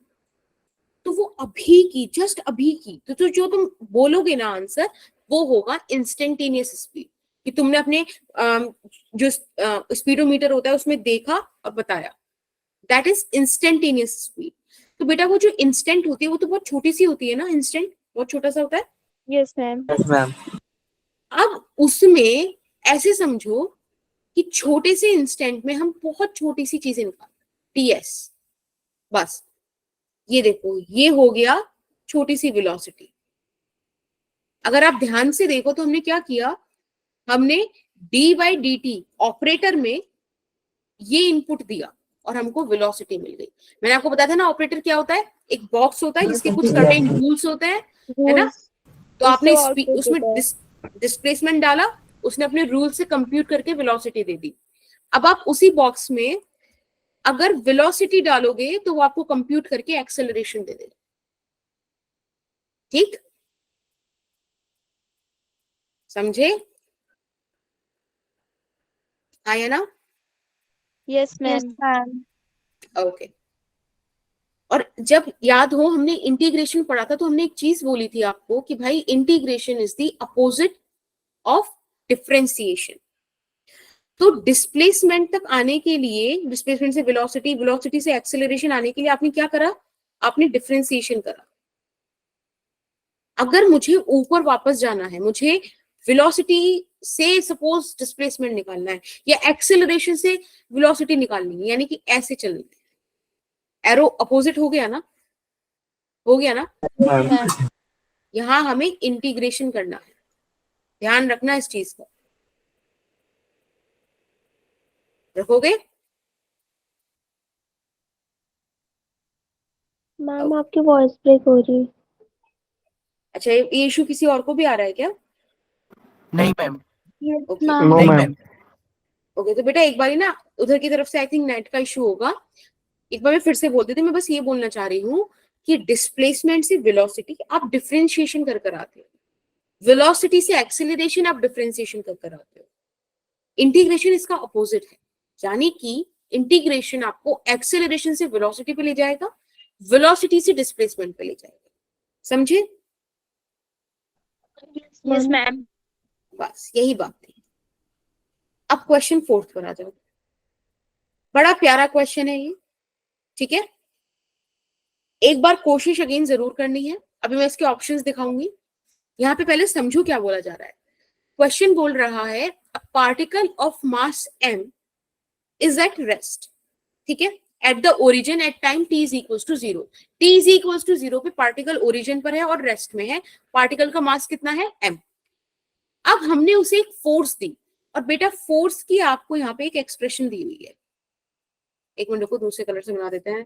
तो वो अभी की, जस्ट अभी की, तो जो तुम बोलोगे ना आंसर, वो होगा इंस्टेंटेनियस स्पीड, कि तुमने अपने जो स्पीडोमीटर होता है उसमें देखा और बताया, दैट इज इंस्टेंटेनियस स्पीड। तो बेटा वो जो इंस्टेंट होती है वो तो बहुत छोटी सी होती है ना, इंस्टेंट बहुत छोटा सा होता है। Yes ma'am. Yes ma'am. अब उसमें ऐसे समझो कि छोटे से इंस्टेंट में हम बहुत छोटी सी चीजें निकाल, टीएस, बस ये देखो ये हो गया छोटी सी वेलोसिटी। अगर आप ध्यान से देखो तो हमने क्या किया, हमने D by D T operator में ये इनपुट दिया और हमको वेलोसिटी मिल गई। मैंने आपको बताया था ना ऑपरेटर क्या होता है, एक बॉक्स होता है जिसके कुछ सर्टेन रूल्स होते हैं, है ना। तो आपने उसमें डिस्प्लेसमेंट डाला, उसने अपने रूल से कंप्यूट करके वेलोसिटी दे दी। अब आप उसी बॉक्स में अगर वेलोसिटी डालोगे तो वो आपको कंप्यूट करके एक्सेलरेशन दे देगा, ठीक, समझे, आया ना। Yes yes ma'am. Ma'am. Okay. और जब याद हो हमने इंटीग्रेशन पढ़ा था तो हमने एक चीज बोली थी आपको कि भाई integration is the opposite of differentiation. तो डिस्प्लेसमेंट तक आने के लिए, डिस्प्लेसमेंट से वेलोसिटी, वेलोसिटी से एक्सेलरेशन आने के लिए आपने क्या करा, आपने डिफरेंशिएशन करा। अगर मुझे ऊपर वापस जाना है, मुझे वेलोसिटी से सपोज डिस्प्लेसमेंट निकालना है या एक्सेलरेशन से वेलोसिटी निकालनी है, यानी कि ऐसे चलना है, एरो अपोजिट हो गया ना, हो गया ना। यहां हमें इंटीग्रेशन करना है, ध्यान रखना इस चीज का, रखोगे। मैम आपकी वॉइस ब्रेक हो रही है। अच्छा ये इशू किसी और को भी आ रहा है क्या? नहीं ma'am. Yes okay ma'am. No नहीं मैम। मैम। ओके, तो बेटा एक बारी ना उधर की तरफ से आई थिंक नेट का इशू होगा, एक बार मैं फिर से बोल देती हूँ। मैं बस ये बोलना चाह रही हूँ कि डिस्प्लेसमेंट से वेलोसिटी आप डिफरेंशिएशन कर कर आते हो, वेलोसिटी से एक्सेलरेशन आप डिफरेंशिएशन कर कर आते हो, इंटीग्रेशन इसका अपोजिट है, यानी कि इंटीग्रेशन आपको एक्सेलरेशन से वेलोसिटी पे ले जाएगा, वेलोसिटी से डिस्प्लेसमेंट पे ले जाएगा, समझे। Yes ma'am. बस यही बात थी। अब क्वेश्चन 4 पर आ जाओ, बड़ा प्यारा क्वेश्चन है ये, ठीक है। एक बार कोशिश अगेन जरूर करनी है, अभी मैं इसके ऑप्शंस दिखाऊंगी। यहाँ पे पहले समझो क्या बोला जा रहा है। क्वेश्चन बोल रहा है a particle of mass m is at rest, ठीक है, at the origin at time t is equals to 0। t is equals to 0 पे पार्टिकल ओरिजिन पर है और रेस्ट में है, पार्टिकल का मास कितना है m। अब हमने उसे एक फोर्स दी, और बेटा फोर्स की आपको यहाँ पे एक एक्सप्रेशन दी हुई है, एक मिनट को दूसरे कलर से बना देते हैं।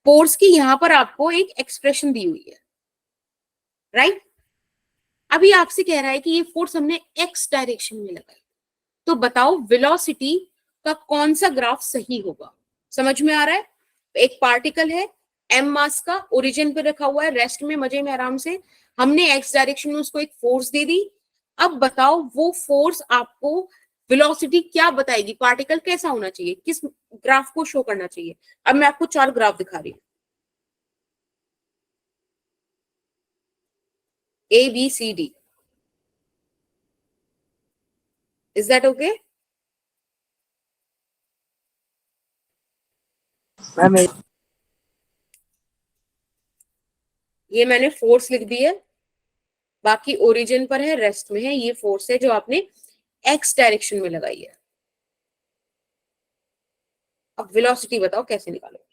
फोर्स की यहां पर आपको एक एक्सप्रेशन दी हुई है, राइट। अभी आपसे कह रहा है कि ये फोर्स हमने एक्स डायरेक्शन में लगाई, तो बताओ वेलोसिटी का कौन सा ग्राफ सही होगा। समझ में आ रहा है, एक पार्टिकल है m मास का, ओरिजिन पे रखा हुआ है, रेस्ट में मजे में आराम से, हमने एक्स डायरेक्शन में उसको एक फोर्स दे दी। अब बताओ वो फोर्स आपको वेलोसिटी क्या बताएगी, पार्टिकल कैसा होना चाहिए, किस ग्राफ को शो करना चाहिए। अब मैं आपको 4 ग्राफ दिखा रही हूं, A B C D, is that okay? Ma'am ये मैंने फोर्स लिख दी है, बाकी ओरिजिन पर है, रेस्ट में है, ये फोर्स है जो आपने एक्स डायरेक्शन में लगाई है। अब वेलोसिटी बताओ कैसे निकालोगे।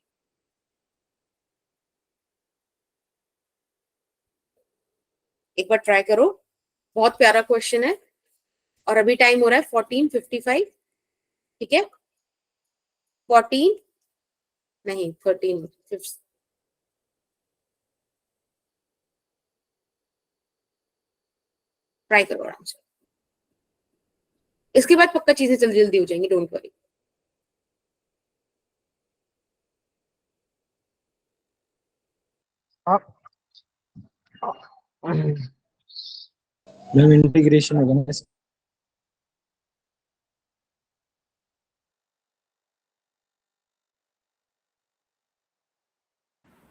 एक बार ट्राई करो, बहुत प्यारा क्वेश्चन है, और अभी टाइम हो रहा है 14:55, ठीक है, 14 नहीं 13, ट्राई करो आराम से, इसके बाद पक्का चीजें जल्दी जल्दी हो जाएंगी, डोंट वरी। मैम इंटीग्रेशन होगा ना इसका?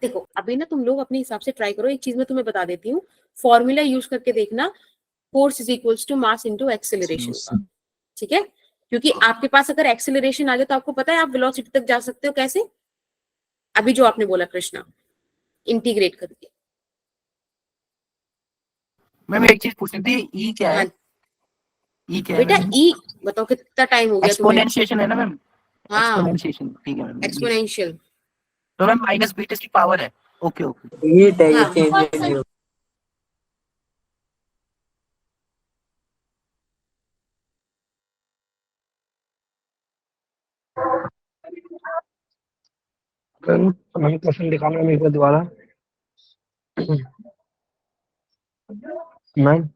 देखो अभी ना तुम लोग अपने हिसाब से ट्राई करो, एक चीज मैं तुम्हें बता देती हूँ, फॉर्मूला यूज करके देखना, force is equals to mass into acceleration का, ठीक है? क्योंकि आपके पास अगर एक्सेलरेशन आ जाए तो आपको पता है आप वेलोसिटी तक जा सकते हो कैसे, अभी जो आपने बोला कृष्णा, इंटीग्रेट करके। मैम एक चीज पूछनी थी, ई क्या है? हाँ ई क्या है बेटा, मैम? ई बताओ कितना टाइम हो गया तुम्हें? एक्सपोनेंशिएशन है ना मैम? हाँ एक्सपोनेंशिएशन, ठीक है मैम। एक्सपोनेंशियल। तो मैम माइनस बीटा की पावर है। Okay okay. हीट है, ये हाँ चेंज नहीं होगा। मैम क्वेश्चन दिखाना मेरे को दोबारा। मैम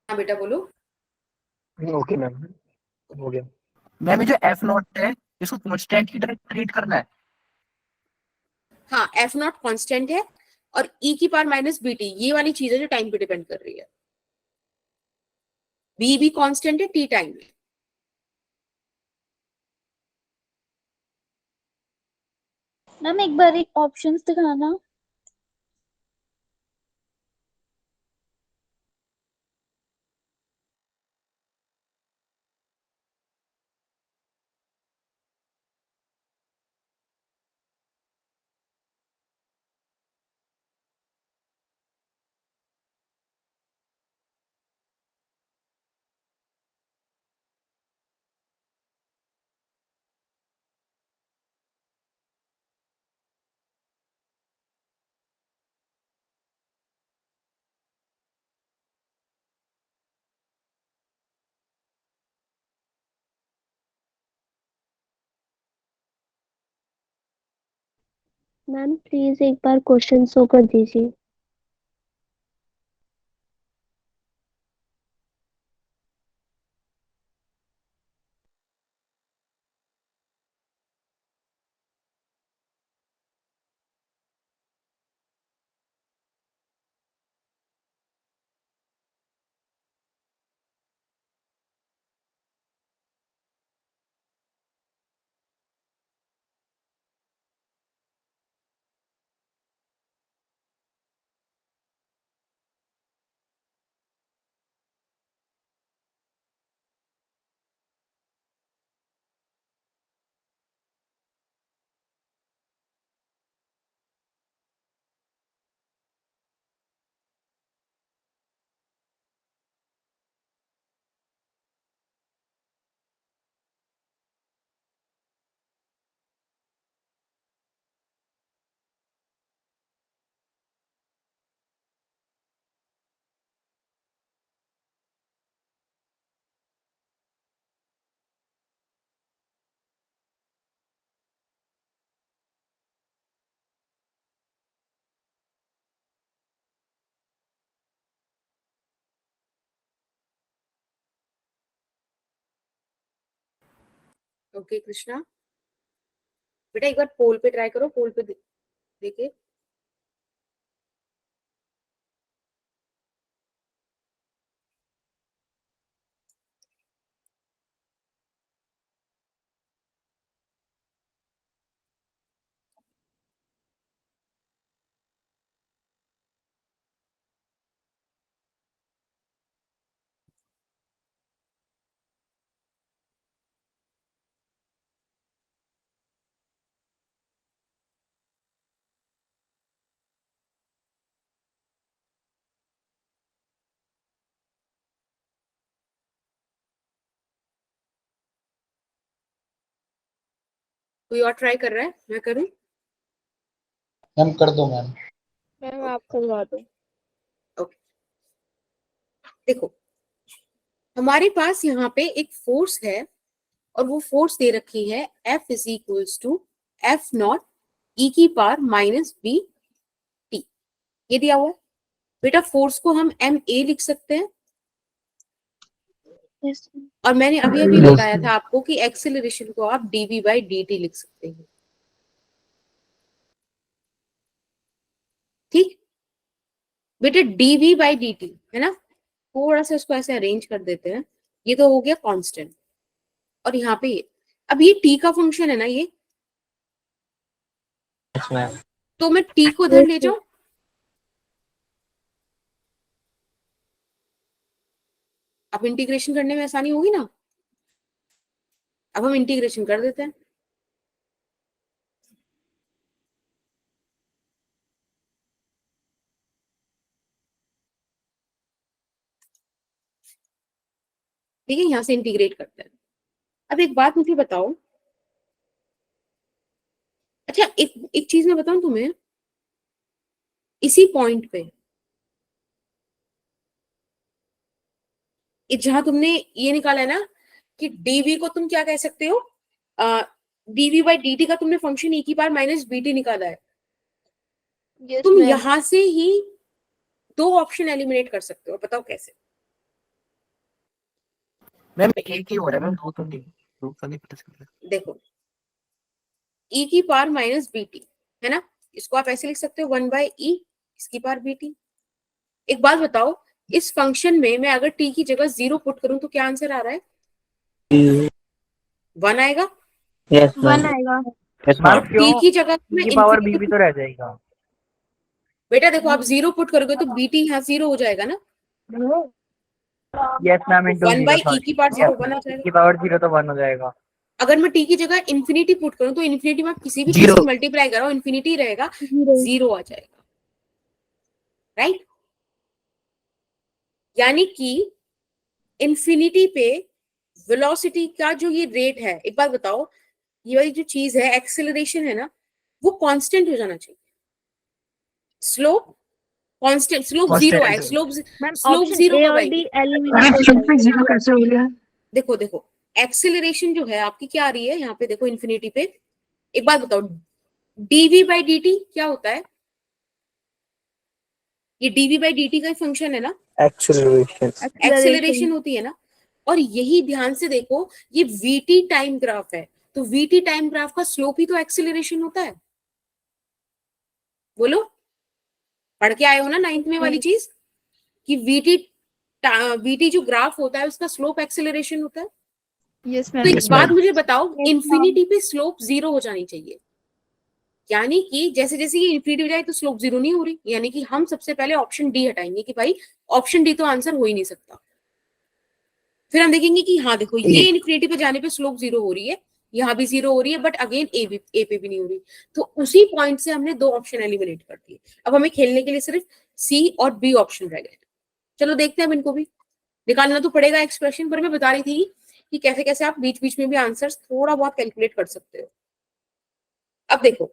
हाँ बेटा बोलो। ओके मैम, हो गया। मैम ये जो एफ नॉट है, इसको कांस्टेंट की तरह ट्रीट करना है। हाँ एफ नॉट कॉन्स्टेंट है और ई की पावर माइनस बी टी ये वाली चीज है जो टाइम पे डिपेंड कर रही है, बी भी कांस्टेंट है टी टाइम में। मैम एक बार ऑप्शंस दिखाना। मैम प्लीज एक बार क्वेश्चन शो कर दीजिए। ओके कृष्णा बेटा एक बार पोल पे ट्राई करो, पोल पे देखे। कोई और ट्राई कर रहा है, मैं करूं? मैम कर दो मैम। मैम आप करवा दो। ओके देखो हमारे पास यहाँ पे एक फोर्स है और वो फोर्स दे रखी है F is equals to F naught e की पावर माइनस बी टी, ये दिया हुआ है बेटा। फोर्स को हम एम ए लिख सकते हैं यस और मैंने अभी अभी बताया था आपको कि एक्सेलरेशन को आप dv बाई dt लिख सकते हैं। ठीक बेटा, dv बाई dt है ना, थोड़ा सा इसको ऐसे अरेंज कर देते हैं, ये तो हो गया कांस्टेंट, और यहाँ पे अब ये t का फंक्शन है ना ये, यस मैम। तो मैं t को इधर ले जाऊं, अब इंटीग्रेशन करने में आसानी होगी ना, अब हम इंटीग्रेशन कर देते हैं। ठीक है, यहां से इंटीग्रेट करते हैं। अब एक बात मुझे बताओ, अच्छा एक चीज मैं बताऊं तुम्हें, इसी पॉइंट पे जहां तुमने ये निकाला है ना कि dv को तुम क्या कह सकते हो, dv बाई dt का तुमने फंक्शन e की पावर माइनस bt निकाला है, यस तुम मैम। यहां से ही दो ऑप्शन एलिमिनेट कर सकते हो, बताओ कैसे। मैम एक ही हो रहा है मैम, दो तो नहीं पता चल रहा। देखो e की पावर माइनस bt है ना, इसको आप ऐसे लिख सकते हो 1 बाई e इसकी पावर bt। एक बात बताओ, इस फंक्शन में मैं अगर t की जगह 0 पुट करूं तो क्या आंसर आ रहा है, 1 आएगा। Yes one ma'am. आएगा। Yes, और ma'am. t की जगह मैं की पावर infinity b भी तो रह जाएगा. बेटा देखो, आप 0 पुट करोगे तो bt यहाँ 0 हो जाएगा ना, Yes, ma'am. Into 1 by zero. e की पावर 0 1 आ जाएगा। की पावर 0 तो 1 हो जाएगा. अगर मैं t की जगह इन्फिनिटी पुट करूं तो इन्फिनिटी में आप किसी भी चीज Zero. को मल्टीप्लाई करो, इन्फिनिटी रहेगा, जीरो। 0 आ जाएगा, राइट। यानी कि इन्फिनिटी पे वेलोसिटी का जो ये रेट है, एक बात बताओ, ये वाली जो चीज है एक्सेलरेशन है ना, वो कांस्टेंट हो जाना चाहिए, स्लोप कांस्टेंट, स्लोप 0 आए, स्लोप मैम स्लोप ऑप्शन 0 ए कब और आएगी, डी एलिमिनेट हो जाएंगे। जीरो कैसे हो गया? देखो देखो एक्सेलरेशन जो है आपकी क्या आ रही है यहाँ पे, देखो इन्फिनिटी पे, एक बात बताओ, dv बाई dt क्या होता है, ये dv बाई dt का फंक्शन है ना, एक्सेलरेशन। एक्सेलरेशन होती है ना, और यही ध्यान से देखो ये vt टाइम ग्राफ है, तो vt टाइम ग्राफ का स्लोप ही तो एक्सेलरेशन होता है, बोलो, पढ़ के आए हो ना 9th में वाली चीज कि vt जो ग्राफ होता है उसका स्लोप एक्सेलरेशन होता है। यस तो मैम। एक बात मुझे बताओ, Yes, इन्फिनिटी पे स्लोप 0 हो जानी चाहिए, यानी कि जैसे जैसे ये इन्फिनिटी हो जाए तो स्लोप 0 नहीं हो रही, यानी कि हम सबसे पहले ऑप्शन डी हटाएंगे कि भाई ऑप्शन डी तो आंसर हो ही नहीं सकता। फिर हम देखेंगे कि हाँ देखो ये इन्फिनिटी पे जाने पे स्लोप 0 हो रही है, यहाँ भी 0 हो रही है, बट अगेन ए पे भी नहीं हो रही, तो उसी पॉइंट से हमने दो ऑप्शन एलिमिनेट कर दिए। अब हमें खेलने के लिए सिर्फ सी और बी ऑप्शन रह गए। चलो देखते हैं, अब इनको भी निकालना तो पड़ेगा एक्सप्रेशन, पर मैं बता रही थी कि कैसे कैसे आप बीच बीच में भी आंसर्स थोड़ा बहुत कैलकुलेट कर सकते हो। अब देखो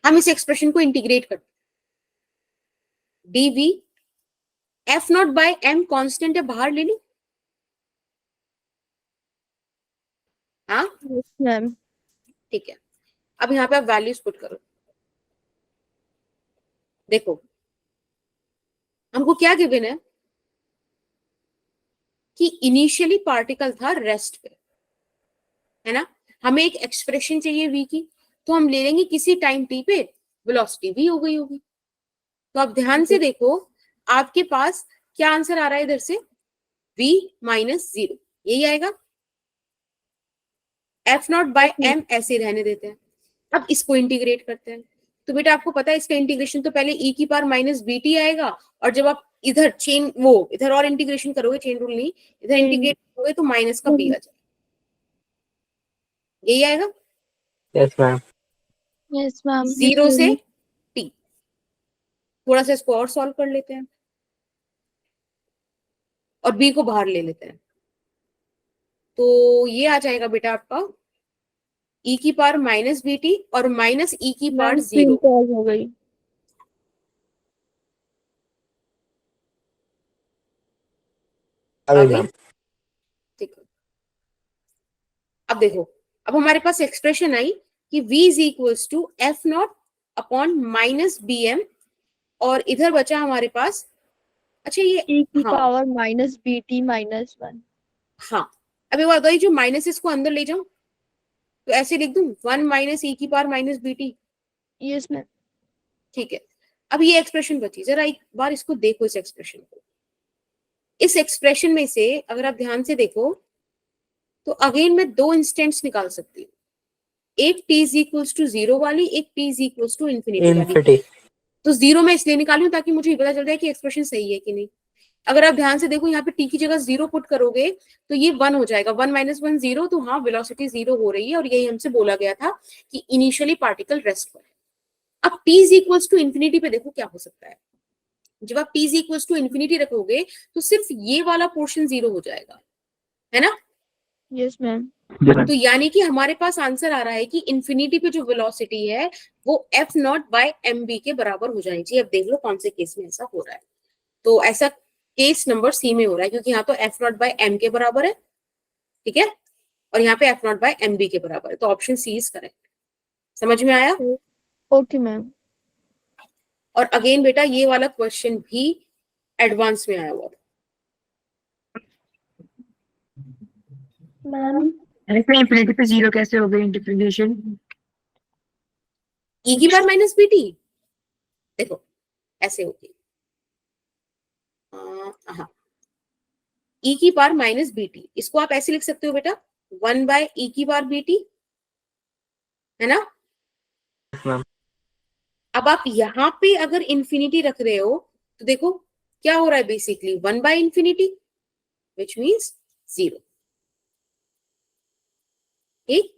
हम इस एक्सप्रेशन को इंटीग्रेट करते हैं, dv F not by M constant है, बाहर ले ली, हाँ यस मैम। ठीक है। अब यहाँ पे आप वैल्यूज पुट करो, देखो हमको क्या गिवन है कि इनिशियली पार्टिकल था रेस्ट पे, है ना, हमें एक एक्सप्रेशन चाहिए v की, तो हम ले लेंगे किसी टाइम t पे वेलोसिटी v हो गई होगी। तो आप ध्यान से देखो आपके पास क्या आंसर आ रहा है इधर से, v माइनस 0 यही आएगा, एफ नॉट बाय एम ऐसे रहने देते हैं। अब इसको इंटीग्रेट करते हैं, तो बेटा आपको पता है इसका इंटीग्रेशन तो पहले e की पावर माइनस bt आएगा, और जब आप इधर चेन वो इधर और इंटीग्रेशन करोगे, चेन रूल नहीं, इधर इंटीग्रेट करोगे तो माइनस का b आ जाएगा, यही आएगा, यस मैम। Yes ma'am. 0 से t। थोड़ा सा इसको और सॉल्व कर लेते हैं और b को बाहर ले लेते हैं, तो ये आ जाएगा बेटा आपका e की पावर माइनस bt और माइनस e की पावर मैम 0। पॉज हो गई। आ अभी गई, मैम। ठीक है। अब देखो, अब हमारे पास एक्सप्रेशन आई कि v is equals to F not upon minus B M, और इधर बचा हमारे पास, अच्छा ये e की हाँ पावर माइनस bt माइनस 1। हाँ, अब एक बात बताइए, जो माइनस इसको अंदर ले जाऊं तो ऐसे लिख दूं 1 माइनस e की power minus bt, yes ma'am. ठीक है, अब ये एक्सप्रेशन बची, जरा एक बार इसको देखो, इस एक्सप्रेशन को। इस एक्सप्रेशन में से अगर आप ध्यान से देखो तो अगेन मैं दो इंस्टेंट्स निकाल सकती हूँ, एक t इज इक्वल्स टू 0 वाली, एक t is equals to infinity वाली। इन्फिनिटी। तो 0 मैं इसलिए निकालूं ताकि मुझे ये पता चल जाए कि एक्सप्रेशन सही है कि नहीं। अगर आप ध्यान से देखो यहाँ पे t की जगह 0 पुट करोगे तो ये 1 हो जाएगा, 1 - 1 0, तो हाँ वेलोसिटी 0 हो रही है, और यही हमसे बोला गया था कि इनिशियली पार्टिकल रेस्ट पर है। अब t is equals to infinity पे देखो क्या हो सकता है। जब आप t is equals to infinity रखोगे तो सिर्फ ये वाला पोर्शन 0 हो जाएगा, है ना। Yes ma'am. तो यानी कि हमारे पास आंसर आ रहा है कि इन्फिनिटी पे जो वेलोसिटी है वो f0/mv के बराबर हो जानी चाहिए। अब देख लो कौन से केस में ऐसा हो रहा है। तो ऐसा केस नंबर सी में हो रहा है, क्योंकि यहाँ तो f0/m के बराबर है, ठीक है, और यहाँ पे f0/mv के बराबर है, तो ऑप्शन सी इज करेक्ट। समझ में आया? Okay ma'am. और अगेन बेटा ये वाला क्वेश्चन भी एडवांस में आया हुआ था। मैम इन्फिनिटी पे 0 कैसे हो गई इंटीग्रेशन? e की पावर माइनस bt, देखो ऐसे होगी, हाँ e की पावर माइनस bt, इसको आप ऐसे लिख सकते हो बेटा 1/e की पावर bt, है ना। मैम। अब आप यहाँ पे अगर इंफिनिटी रख रहे हो तो देखो क्या हो रहा है, बेसिकली 1/∞, विच मीन्स 0। ठीक,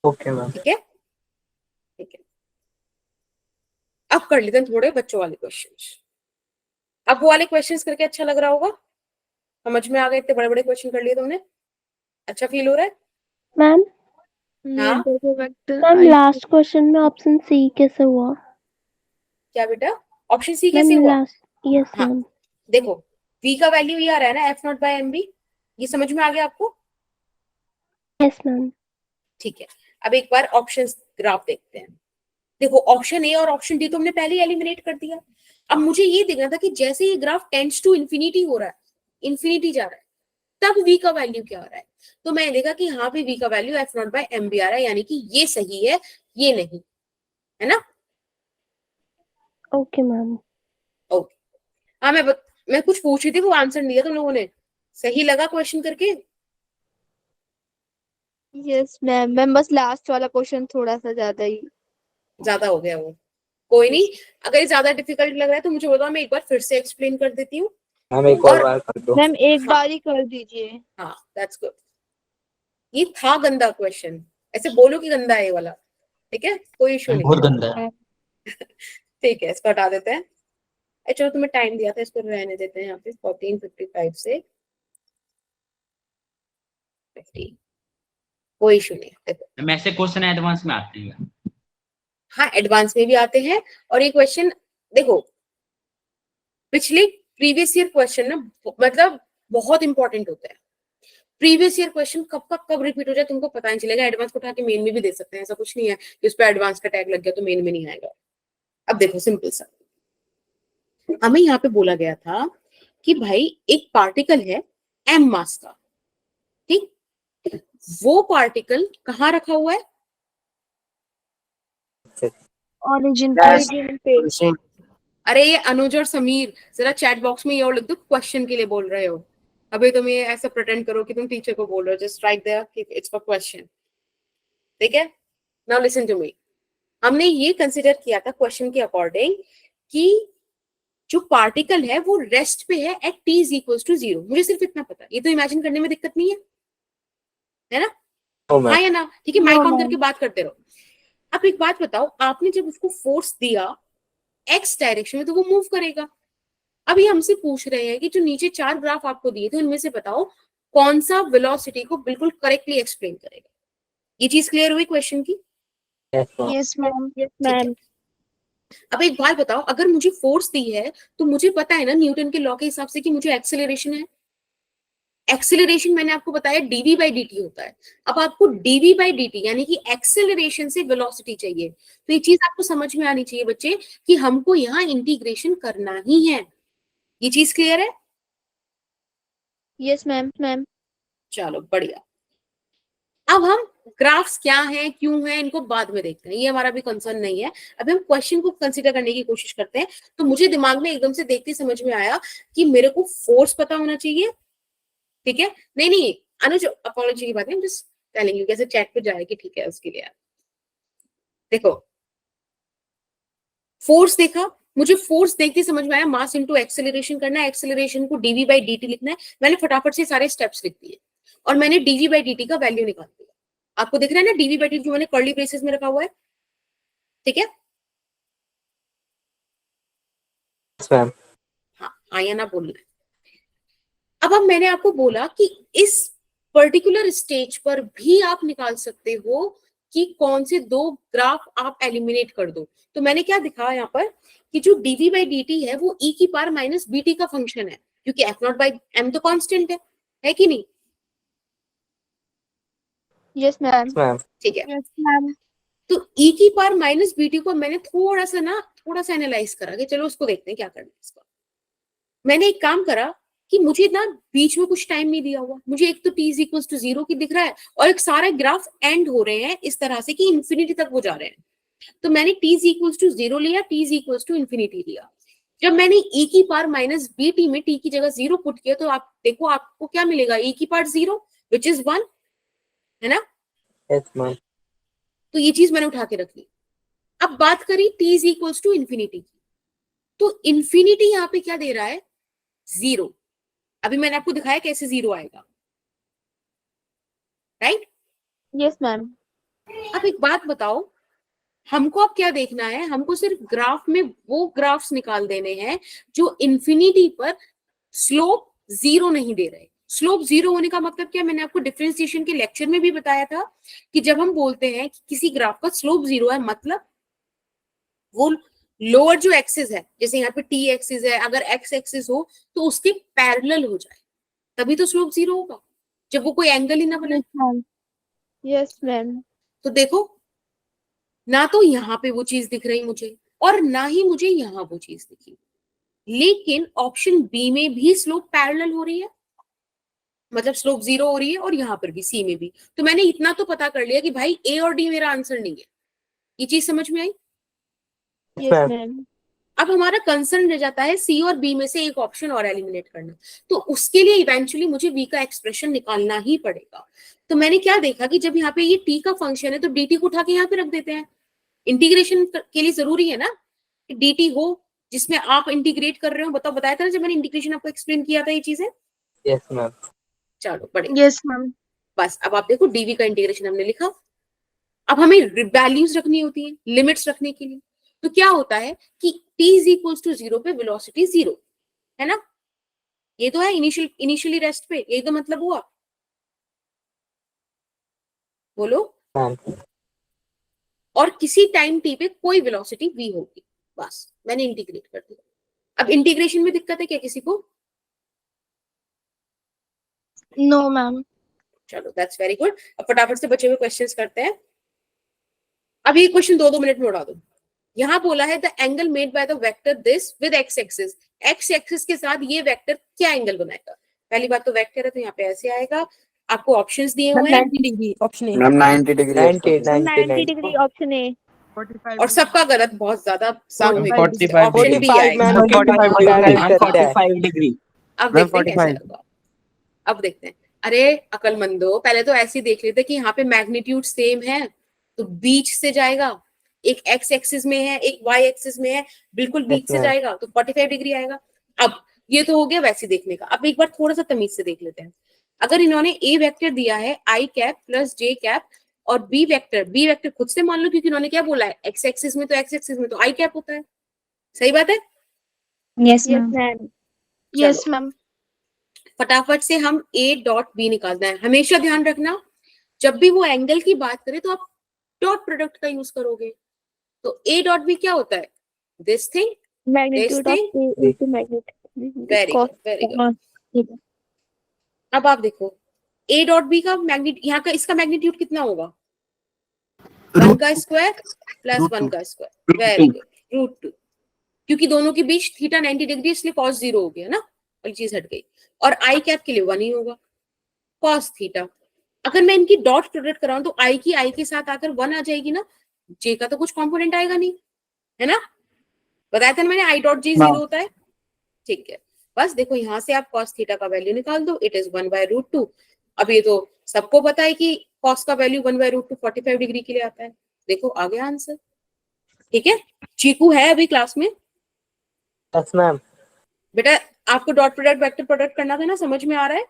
ओके मैम। ठीक है, ठीक है। अब कर लेते हैं थोड़े बच्चों वाले क्वेश्चंस। अब वो वाले क्वेश्चंस करके अच्छा लग रहा होगा, समझ में आ गए, इतने बड़े बड़े क्वेश्चन कर लिए तुमने, अच्छा फील हो रहा है? मैम हाँ मैम लास्ट क्वेश्चन में ऑप्शन सी कैसे हुआ? क्या बेटा, ऑप्शन सी मैम कैसे हुआ? लास्ट, यस हाँ मैम। देखो v का वैल्यू ये आ रहा है ना f0/mv, ये समझ में आ गया आपको? Yes ma'am. ठीक है, अब एक बार ऑप्शन ग्राफ देखते हैं। देखो ऑप्शन ए और ऑप्शन डी तो हमने पहले एलिमिनेट कर दिया। अब मुझे ये देखना था कि जैसे ये ग्राफ टेंड्स टू इन्फिनिटी हो रहा है, इन्फिनिटी जा रहा है, तब v का वैल्यू क्या आ रहा है। तो मैंने देखा कि यहाँ पे v का वैल्यू f0/mv आ रहा है, यानी कि ये सही है, ये नहीं, है ना। Okay ma'am. ओके, हाँ मैं कुछ पूछ रही थी, वो आंसर नहीं दिया तुम लोगों ने। सही लगा क्वेश्चन करके? Yes ma'am. मैम बस लास्ट वाला क्वेश्चन थोड़ा सा ज्यादा हो गया वो, कोई नहीं। अगर ये ज्यादा डिफिकल्ट लग रहा है तो मुझे बताओ, मैं एक बार फिर से एक्सप्लेन कर देती हूँ। मैम एक और बार कर दो। मैम एक हाँ। बार ही कर दीजिए। हाँ दैट्स गुड। ये था गंदा क्वेश्चन, ऐसे बोलो कि गंदा है ये वाला, ठीक है, कोई इशू नहीं बहुत है। गंदा है। ठीक है, इसको हटा देते हैं। चलो तुम्हें टाइम दिया था, इसको रहने देते हैं यहाँ पे 14:55 से 50, कोई इशू नहीं। देखो ऐसे क्वेश्चन एडवांस में आते हैं। हाँ एडवांस में भी आते हैं, और ये क्वेश्चन देखो पिछले प्रीवियस ईयर क्वेश्चन ना मतलब बहुत इंपॉर्टेंट होता है। प्रीवियस ईयर क्वेश्चन कब का कब रिपीट हो जाए तुमको पता नहीं चलेगा। एडवांस को उठा के मेन में भी दे सकते हैं, ऐसा कुछ नहीं है कि उस पर एडवांस का टैग लग गया तो मेन में नहीं आएगा। अब देखो सिंपल सा, हमें यहाँ पे बोला गया था कि भाई एक पार्टिकल है m मास का, ठीक, वो पार्टिकल कहाँ रखा हुआ है? ओरिजिन पे। अरे ये अनुज और समीर जरा चैट बॉक्स में ये और लिख दो, क्वेश्चन के लिए बोल रहे हो। अभी तुम ये ऐसा प्रिटेंड करो कि तुम टीचर को बोल रहे हो, जस्ट राइट देयर कि इट्स फॉर क्वेश्चन, ठीक है। नाउ लिसन टू मी, हमने ये कंसीडर किया था क्वेश्चन के अकॉर्डिंग कि जो पार्टिकल है वो रेस्ट पे है at t is equals to 0। मुझे सिर्फ इतना पता, ये तो इमेजिन करने में दिक्कत नहीं है ना? हाँ या ना? ठीक है, माइक ऑन करके बात करते रहो। अब एक बात बताओ, आपने जब उसको फोर्स दिया x डायरेक्शन में तो वो मूव करेगा। अभी हमसे पूछ रहे हैं कि जो नीचे 4 ग्राफ आपको दिए थे उनमें से बताओ कौन सा वेलोसिटी को बिल्कुल करेक्टली एक्सप्लेन करेगा। ये चीज क्लियर हुई क्वेश्चन की? Yes ma'am. Yes ma'am. अब एक बात बताओ, अगर मुझे फोर्स दी है तो मुझे पता है ना न्यूटन के लॉ के हिसाब से कि मुझे एक्सेलरेशन है। एक्सेलरेशन मैंने आपको बताया dv/dt होता है। अब आपको dv/dt यानी कि एक्सेलरेशन से वेलोसिटी चाहिए, तो ये चीज आपको समझ में आनी चाहिए बच्चे कि हमको यहाँ इंटीग्रेशन करना ही है। ये चीज क्लियर है? Yes ma'am. मैम चलो बढ़िया। अब हम ग्राफ्स क्या हैं, क्यों हैं, इनको बाद में देखते हैं, ये हमारा भी कंसर्न नहीं है। अभी हम क्वेश्चन को कंसीडर करने की कोशिश करते हैं। तो मुझे दिमाग में एकदम से देखते समझ में आया कि मेरे को फोर्स पता होना चाहिए, ठीक है। नहीं अनुज, अपॉलॉजी की बात है, जस्ट टेलिंग यू कैसे चैट पे जाएगी, ठीक है, उसके लिए देखो फोर्स देखा, मुझे फोर्स देखते समझ में आया मास इनटू एक्सेलरेशन करना है, एक्सेलरेशन को dv बाई dt लिखना है। मैंने फटाफट से सारे स्टेप्स लिख दिए और मैंने dv बाई dt का वैल्यू निकाल दिया। आपको दिख रहा है ना dv बाई dt जो मैंने कर्ली ब्रेसेस में रखा हुआ है, ठीक है। हाँ आया ना बोलना है। अब मैंने आपको बोला कि इस पर्टिकुलर स्टेज पर भी आप निकाल सकते हो कि कौन से दो ग्राफ आप एलिमिनेट कर दो। तो मैंने क्या दिखा यहाँ पर कि जो dv बाई dt है वो e की पावर माइनस bt का फंक्शन है, क्योंकि f नॉट बाई m तो कांस्टेंट है कि नहीं? Yes ma'am. ठीक है। Yes ma'am. तो e की पावर माइनस bt को मैंने थोड़ा सा एनालाइज करा कि चलो उसको देखते हैं क्या करना है इसका। मैंने एक काम करा कि मुझे ना बीच में कुछ टाइम नहीं दिया हुआ, मुझे एक तो t इज इक्वल टू 0 की दिख रहा है और एक सारे ग्राफ एंड हो रहे हैं इस तरह से कि इंफिनिटी तक वो जा रहे हैं। तो मैंने t इज इक्वल टू 0 लिया, t is equal to infinity लिया। जब मैंने e की पावर माइनस bt में t की जगह 0 पुट किया तो आप देखो आपको क्या मिलेगा, e की पावर 0 विच इज 1, है ना? Yes ma'am. तो ये चीज मैंने उठा के रख ली। अब बात करी t is equal to infinity की, तो इंफिनिटी यहाँ पे क्या दे रहा है, 0। अभी मैंने आपको दिखाया कैसे 0 आएगा, राइट? Yes ma'am. अब एक बात बताओ, हमको अब क्या देखना है, हमको सिर्फ ग्राफ में वो ग्राफ्स निकाल देने हैं जो इंफिनिटी पर स्लोप 0 नहीं दे रहे। स्लोप 0 होने का मतलब क्या, मैंने आपको डिफरेंशिएशन के लेक्चर में भी बताया था कि जब हम बोलते हैं कि किसी ग्राफ का स्लोप 0 है, मतलब वो लोअर जो एक्सिस है, जैसे यहाँ पे टी एक्सिस है, अगर एक्स एक्सिस हो तो उसके पैरेलल हो जाए, तभी तो स्लोप 0 होगा, जब वो कोई एंगल ही ना बने। Yes ma'am. तो देखो ना तो यहाँ पे वो चीज दिख रही मुझे और ना ही मुझे यहाँ वो चीज दिखी, लेकिन ऑप्शन बी में भी स्लोप पैरेलल हो रही है, मतलब स्लोप 0 हो रही है, और यहाँ पर भी सी में भी। तो मैंने इतना तो पता कर लिया कि भाई ए और डी मेरा आंसर नहीं है। ये चीज समझ में आई? Yes ma'am. अब हमारा कंसर्न रह जाता है सी और बी में से एक ऑप्शन और एलिमिनेट करना। तो उसके लिए इवेंचुअली मुझे वी का एक्सप्रेशन निकालना ही पड़ेगा। तो मैंने क्या देखा कि जब यहाँ पे ये टी का फंक्शन है तो डी टी को उठा के यहाँ पे रख देते हैं। इंटीग्रेशन के लिए जरूरी है ना कि डी टी हो जिसमें आप इंटीग्रेट कर रहे हो। बताया था ना जब मैंने इंटीग्रेशन आपको एक्सप्लेन किया था ये चीजें। Yes ma'am. चलो पढ़े। Yes ma'am. बस अब आप देखो डीवी का इंटीग्रेशन हमने लिखा। अब हमें वैल्यूज रखनी होती है लिमिट्स रखने के लिए। तो क्या होता है कि t इज इक्वल टू 0 पे वेलोसिटी 0 है ना, ये तो है इनिशियली रेस्ट पे, यही तो मतलब हुआ, बोलो। और किसी टाइम t पे कोई वेलोसिटी v होगी, बस मैंने इंटीग्रेट कर दिया। अब इंटीग्रेशन में दिक्कत है क्या किसी को? No ma'am. चलो दैट्स वेरी गुड। अब फटाफट से बचे हुए क्वेश्चंस करते हैं। अब ये क्वेश्चन 2 मिनट में उड़ा दो। यहाँ बोला है the angle made by the vector this with x axis, x axis के साथ ये वेक्टर क्या एंगल बनाएगा। पहली बात तो वेक्टर है तो यहाँ पे ऐसे आएगा। आपको ऑप्शंस दिए हुए हैं 90 degree option A. Ma'am 90 degree 90 degree option A. और सबका गलत, बहुत ज्यादा सामूहिक 45 ऑप्शन बी आएगा। 45 डिग्री। अब देखते हैं कैसे होगा। अब देखते हैं। अरे अकलमंदो, पहले तो ऐसे ही देख लेते कि यहाँ पे मैग्नीट्यूड सेम है तो बीच से जाएगा, एक एक्स एक्सिस में है एक वाई एक्सिस में है, बिल्कुल बीच से जाएगा तो 45 डिग्री आएगा। अब ये तो हो गया वैसे देखने का। अब एक बार थोड़ा सा तमीज से देख लेते हैं। अगर इन्होंने ए वेक्टर दिया है आई कैप प्लस जे कैप और बी वेक्टर खुद से मान लो, क्योंकि इन्होंने क्या बोला है एक्स एक्सिस में तो एक्स एक्सिस में तो आई कैप होता है, सही बात है? Yes yes ma'am. Ma'am. Yes ma'am. फटाफट से हम ए डॉट बी निकालना है। हमेशा ध्यान रखना जब भी वो एंगल की बात करें तो आप डॉट प्रोडक्ट का यूज करोगे। तो ए डॉट बी क्या होता है, this thing, magnitude of A into magnitude. Very good very good. अब आप देखो ए डॉट बी का मैग्नीट्यूड, यहाँ का इसका मैग्नीट्यूड कितना होगा, 1 का स्क्वायर प्लस 1 का स्क्वायर, वेरी गुड, √2। क्योंकि दोनों के बीच थीटा 90 डिग्री इसलिए cos 0 हो गया ना, वाली चीज हट गई। और आई कैप के लिए 1 ही होगा cos थीटा। अगर मैं इनकी डॉट प्रोडक्ट कराऊं तो आई की आई के साथ आकर 1 आ जाएगी ना, जे का तो कुछ कंपोनेंट आएगा नहीं, है ना? बताया था ना मैंने, आई डॉट जे 0 होता है। ठीक है, बस देखो यहां से आप cos थीटा का वैल्यू निकाल दो, इट इज 1/√2। अब ये तो सबको पता है कि cos का वैल्यू 1/√2 45 डिग्री के लिए आता है। देखो आ गया आंसर। ठीक है, चीकू है अभी क्लास में? Yes ma'am. बेटा आपको डॉट प्रोडक्ट वेक्टर प्रोडक्ट करना था ना, समझ में आ रहा है?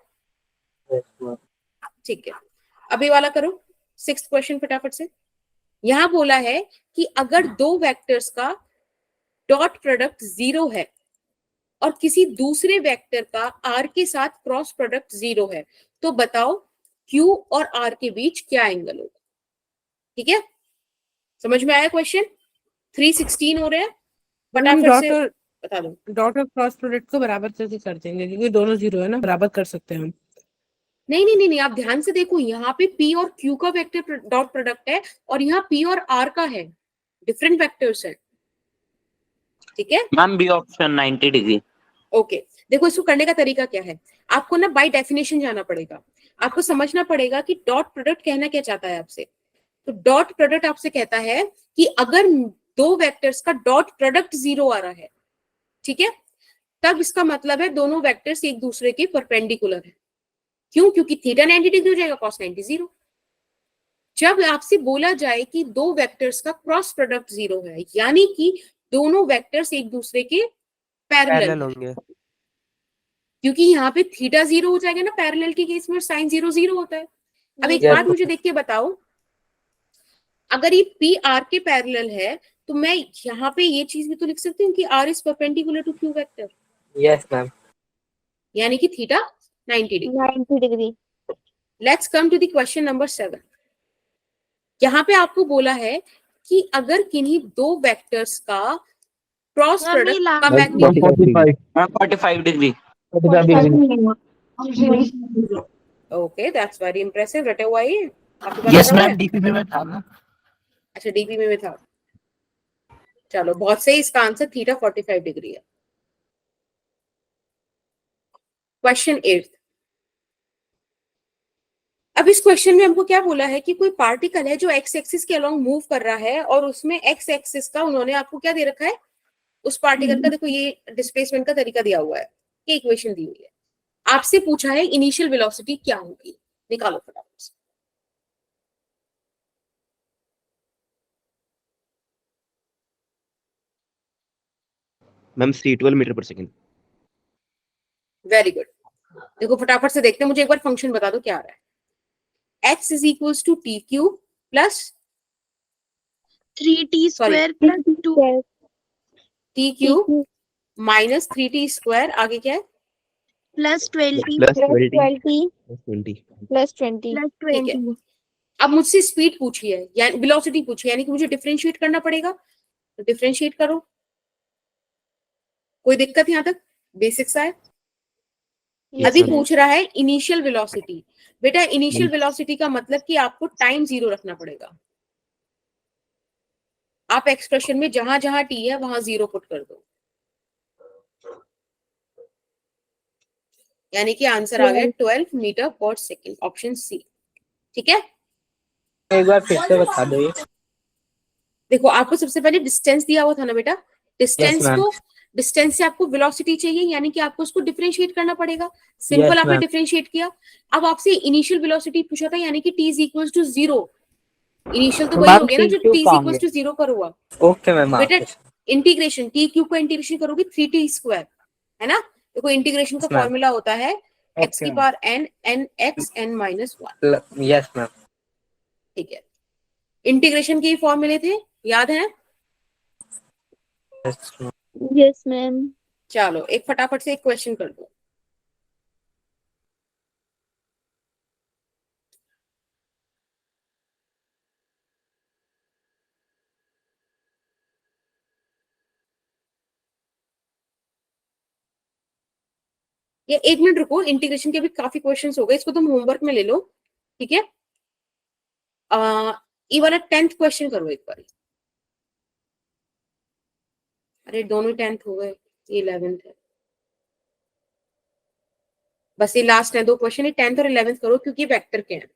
Yes ma'am. ठीक है, अभी वाला करो 6th क्वेश्चन फटाफट से। यहां बोला है कि अगर दो वेक्टर्स का डॉट प्रोडक्ट 0 है और किसी दूसरे वेक्टर का आर के साथ क्रॉस प्रोडक्ट 0 है, तो बताओ क्यू और आर के बीच क्या एंगल होगा। ठीक है, समझ में आया क्वेश्चन? 316 हो रहे हैं, फटाफट से बता दो। डॉट और क्रॉस प्रोडक्ट को बराबर करके कर देंगे क्योंकि दोनों 0 है ना, बराबर कर सकते हैं हम। नहीं नहीं नहीं नहीं, आप ध्यान से देखो, यहाँ पे P और Q का वेक्टर डॉट प्रोडक्ट है और यहाँ P और R का है, डिफरेंट वेक्टर्स है। ठीक है ma'am B option 90 degree. Okay, देखो इसको करने का तरीका क्या है, आपको ना बाय डेफिनेशन जाना पड़ेगा, आपको समझना पड़ेगा कि डॉट प्रोडक्ट कहना क्या चाहता है आपसे। तो डॉट प्रोडक्ट आपसे कहता है कि अगर दो वेक्टर्स का डॉट प्रोडक्ट 0 आ रहा है, ठीक है, तब इसका मतलब है दोनों वेक्टर्स एक दूसरे के परपेंडिकुलर है। क्यों? क्योंकि थीटा 90 डिग्री हो जाएगा, cos 90 0। जब आपसे बोला जाए कि दो वेक्टर्स का क्रॉस प्रोडक्ट 0 है, यानी कि दोनों वेक्टर्स एक दूसरे के पैरेलल होंगे, क्योंकि यहाँ पे थीटा 0 हो जाएगा ना पैरेलल के केस में, साइन 0 0 होता है। अब एक बात मुझे देख के बताओ, अगर ये पी आर के पैरेलल है तो मैं यहाँ पे ये चीज भी तो लिख सकती हूँ कि R is perpendicular to Q vector. Yes ma'am. यानी कि theta 90 degree. 90 degree. Let's come to the question number 7। यहाँ पे आपको बोला है कि अगर किन्हीं दो वेक्टर्स का क्रॉस प्रोडक्ट का magnitude 45 ma'am 45 degree. 45 degree. Okay, that's very impressive. रटा हुआ है आपके पास? यस रटा हुआ मैम, है? डीपी में था ना। अच्छा, डीपी में था। चलो बहुत सही, इसका आंसर थीटा 45 डिग्री है। क्वेश्चन 8। अब इस क्वेश्चन में हमको क्या बोला है कि कोई पार्टिकल है जो एक्स एक्सिस के अलोंग मूव कर रहा है और उसमें एक्स एक्सिस का उन्होंने आपको क्या दे रखा है, उस पार्टिकल का देखो ये डिस्प्लेसमेंट का तरीका दिया हुआ है, ये इक्वेशन दी हुई है। आपसे पूछा है इनिशियल वेलोसिटी क्या होगी, निकालो फटाफट से। मैम C12 मीटर पर सेकंड। Very good. देखो फटाफट से देखते हैं, मुझे एक बार फंक्शन बता दो क्या आ रहा है। x is equal to T Q plus 3t Sorry. square plus 2 T Q minus 3t square, आगे क्या है? plus 12t plus plus 20 20 plus 20। Plus 20। plus ठीक है, 20. अब मुझसे स्पीड पूछी है यानी वेलोसिटी पूछी है, यानी कि मुझे डिफरेंशिएट करना पड़ेगा, तो डिफरेंशिएट करो। कोई दिक्कत यहां तक? बेसिक सा है। अभी पूछ रहा है इनिशियल वेलोसिटी। बेटा इनिशियल वेलोसिटी का मतलब कि आपको टाइम 0 रखना पड़ेगा। आप एक्सप्रेशन में जहां जहां टी है वहां 0 पुट कर दो, यानी कि आंसर आ गया 12 metre per second, option C. ठीक है, एक बार फिर से बता दो ये। देखो आपको सबसे पहले डिस्टेंस दिया हुआ था ना बेटा, डिस्टेंस ma'am. को डिस्टेंस से आपको वेलोसिटी चाहिए, यानी कि आपको उसको डिफरेंशिएट करना पड़ेगा। सिंपल आपने ma'am. डिफरेंशिएट किया। अब आपसे इनिशियल वेलोसिटी पूछा था, यानी कि t is equal to 0। Initial तो वही हो गया ना जो t इज इक्वल टू 0 पर हुआ। Okay ma'am. बेटा इंटीग्रेशन टी क्यू को इंटीग्रेशन करोगे 3t स्क्वायर, है ना? देखो इंटीग्रेशन का Yes, ma'am. फॉर्मूला होता है x Okay, की power n n x n minus 1। Yes ma'am. ठीक है, इंटीग्रेशन के फॉर्मूले थे, याद है? Yes ma'am. चलो एक फटाफट से एक क्वेश्चन कर दो। ये 1 मिनट रुको, इंटीग्रेशन के भी काफी क्वेश्चंस हो गए, इसको तुम होमवर्क में ले लो। ठीक है, ये वाला 10th क्वेश्चन करो एक बार। अरे दोनों 10th हो गए, ये 11th है। बस ये लास्ट है 2 क्वेश्चन, ये 10th और 11th करो क्योंकि वेक्टर के हैं।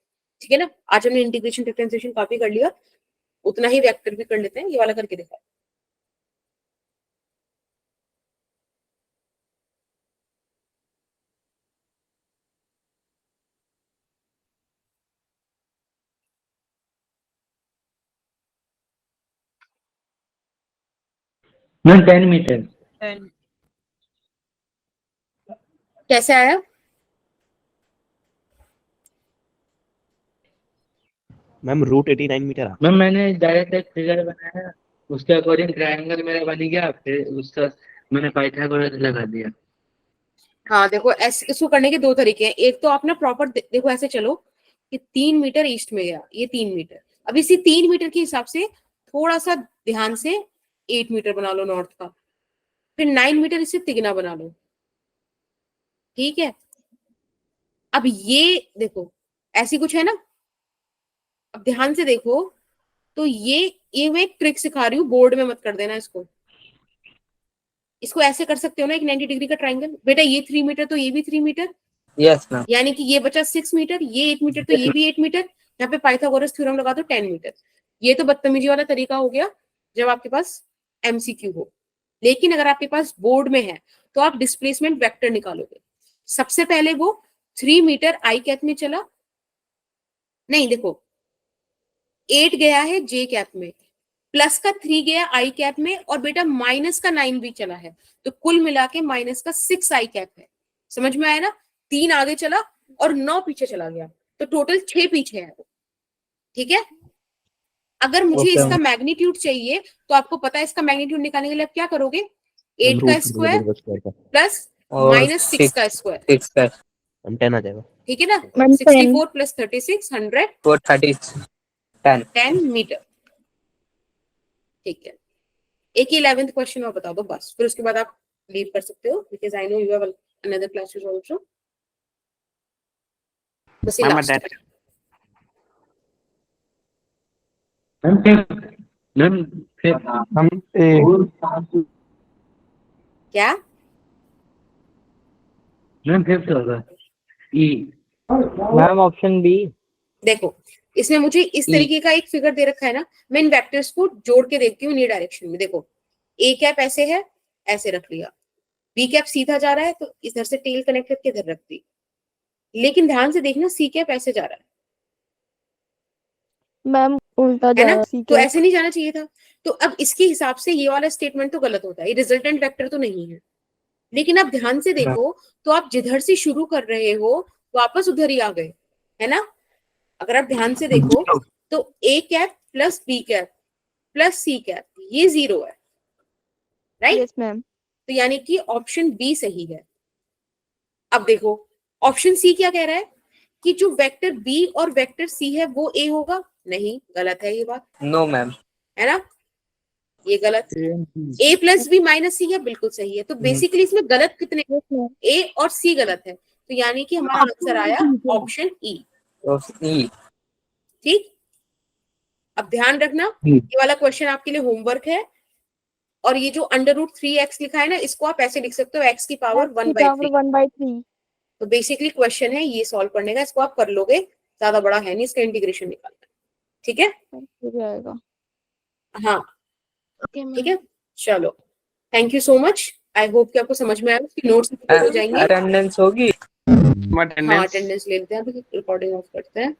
ठीक है ना। आज हमने इंटीग्रेशन डिफरेंशिएशन काफी कर लिया, उतना ही वेक्टर भी कर लेते हैं। ये वाला करके देखा। Ma'am 10 metre. कैसे आया? Ma'am root 89 metre. मैम मैंने डायरेक्ट एक फिगर बनाया, उसके अकॉर्डिंग ट्रायंगल मेरा बन गया, फिर उसका मैंने पाइथागोरस लगा दिया। हाँ देखो, ऐसे इसको करने के दो तरीके हैं। एक तो आप ना प्रॉपर देखो ऐसे चलो कि 3 मीटर ईस्ट में गया, ये 3 मीटर। अब इसी 3 मीटर के हिसाब से थोड़ा सा ध्यान से 8 मीटर बना लो नॉर्थ का, फिर 9 मीटर इससे तिगना बना लो, ठीक है। अब ये देखो ऐसी कुछ है ना, अब ध्यान से देखो तो ये मैं एक ट्रिक सिखा रही हूँ, बोर्ड में मत कर देना इसको। इसको ऐसे कर सकते हो ना, एक 90 डिग्री का ट्राइंगल। बेटा ये 3 मीटर तो ये भी 3 मीटर, यस मैम। यानी कि ये बचा 6 मीटर, ये 8 मीटर तो ये भी 8 मीटर। यहाँ पे पाइथागोरस थ्योरम लगा दो 10 मीटर। ये तो बदतमीजी वाला तरीका हो गया जब आपके पास एमसीक्यू हो। लेकिन अगर आपके पास बोर्ड में है तो आप डिस्प्लेसमेंट वेक्टर निकालोगे। सबसे पहले वो 3 मीटर आई कैप में चला, नहीं देखो 8 गया है जे कैप में, प्लस का 3 गया आई कैप में, और बेटा माइनस का 9 भी चला है, तो कुल मिला के माइनस का 6 आई कैप है। समझ में आया ना? 3 आगे चला और 9 पीछे चला गया, तो टोटल 6 पीछे है। ठीक है। अगर मुझे इसका मैग्नीट्यूड चाहिए तो आपको पता है इसका मैग्नीट्यूड निकालने के लिए आप क्या करोगे? 8 का स्क्वायर प्लस माइनस 6 का स्क्वायर, हम 10 आ जाएगा। ठीक है ना। 110 64 प्लस 36 100 10 मीटर। ठीक है। एक 11th क्वेश्चन और बता दो बस, फिर उसके बाद आप लीव कर सकते हो, because I know you have another classes also. बस ये लास्ट है। मैम फिर हम क्या? मैम फिफ्थ होगा ई। Ma'am option B. देखो इसमें मुझे इस तरीके का एक फिगर दे रखा है ना, मैं इन वेक्टर्स को जोड़ के देखती हूँ ये डायरेक्शन में। देखो ए कैप ऐसे है, ऐसे रख लिया, बी कैप सीधा जा रहा है तो इधर से टेल कनेक्ट करके इधर रख दी, लेकिन ध्यान से देखना सी कैप ऐसे जा रहा है, मैम उल्टा है जा ना? रहा है, तो ऐसे नहीं जाना चाहिए था। तो अब इसके हिसाब से ये वाला स्टेटमेंट तो गलत होता है, ये रिजल्टेंट वेक्टर तो नहीं है। लेकिन आप ध्यान से देखो तो आप जिधर से शुरू कर रहे हो वापस उधर ही आ गए, है ना? अगर आप ध्यान से देखो तो A cap plus B cap plus C cap ये 0 है, राइट? Yes ma'am. तो यानी कि ऑप्शन बी सही है। अब देखो ऑप्शन सी क्या कह रहा है कि जो वेक्टर बी और वेक्टर सी है वो ए होगा, नहीं, गलत है ये बात। No ma'am. है ना? ये गलत। A plus B minus C है, बिल्कुल सही है। तो बेसिकली इसमें गलत कितने? ए और सी गलत है, तो यानी कि हमारा आंसर आया ऑप्शन ई। ठीक। अब ध्यान रखना ये वाला क्वेश्चन आपके लिए होमवर्क है, और ये जो √3x लिखा है ना, इसको आप ऐसे लिख सकते हो x की पावर 1/3। तो बेसिकली क्वेश्चन है ये सॉल्व करने का, इसको आप कर लोगे, ज्यादा बड़ा है नहीं, इसका इंटीग्रेशन निकालना। ठीक है। हाँ ठीक है, चलो thank you so much. I hope कि आपको समझ में आया, उसकी नोट्स हो जाएंगे। अटेंडेंस होगी। हाँ अटेंडेंस ले लेते हैं, अभी रिकॉर्डिंग ऑफ करते हैं।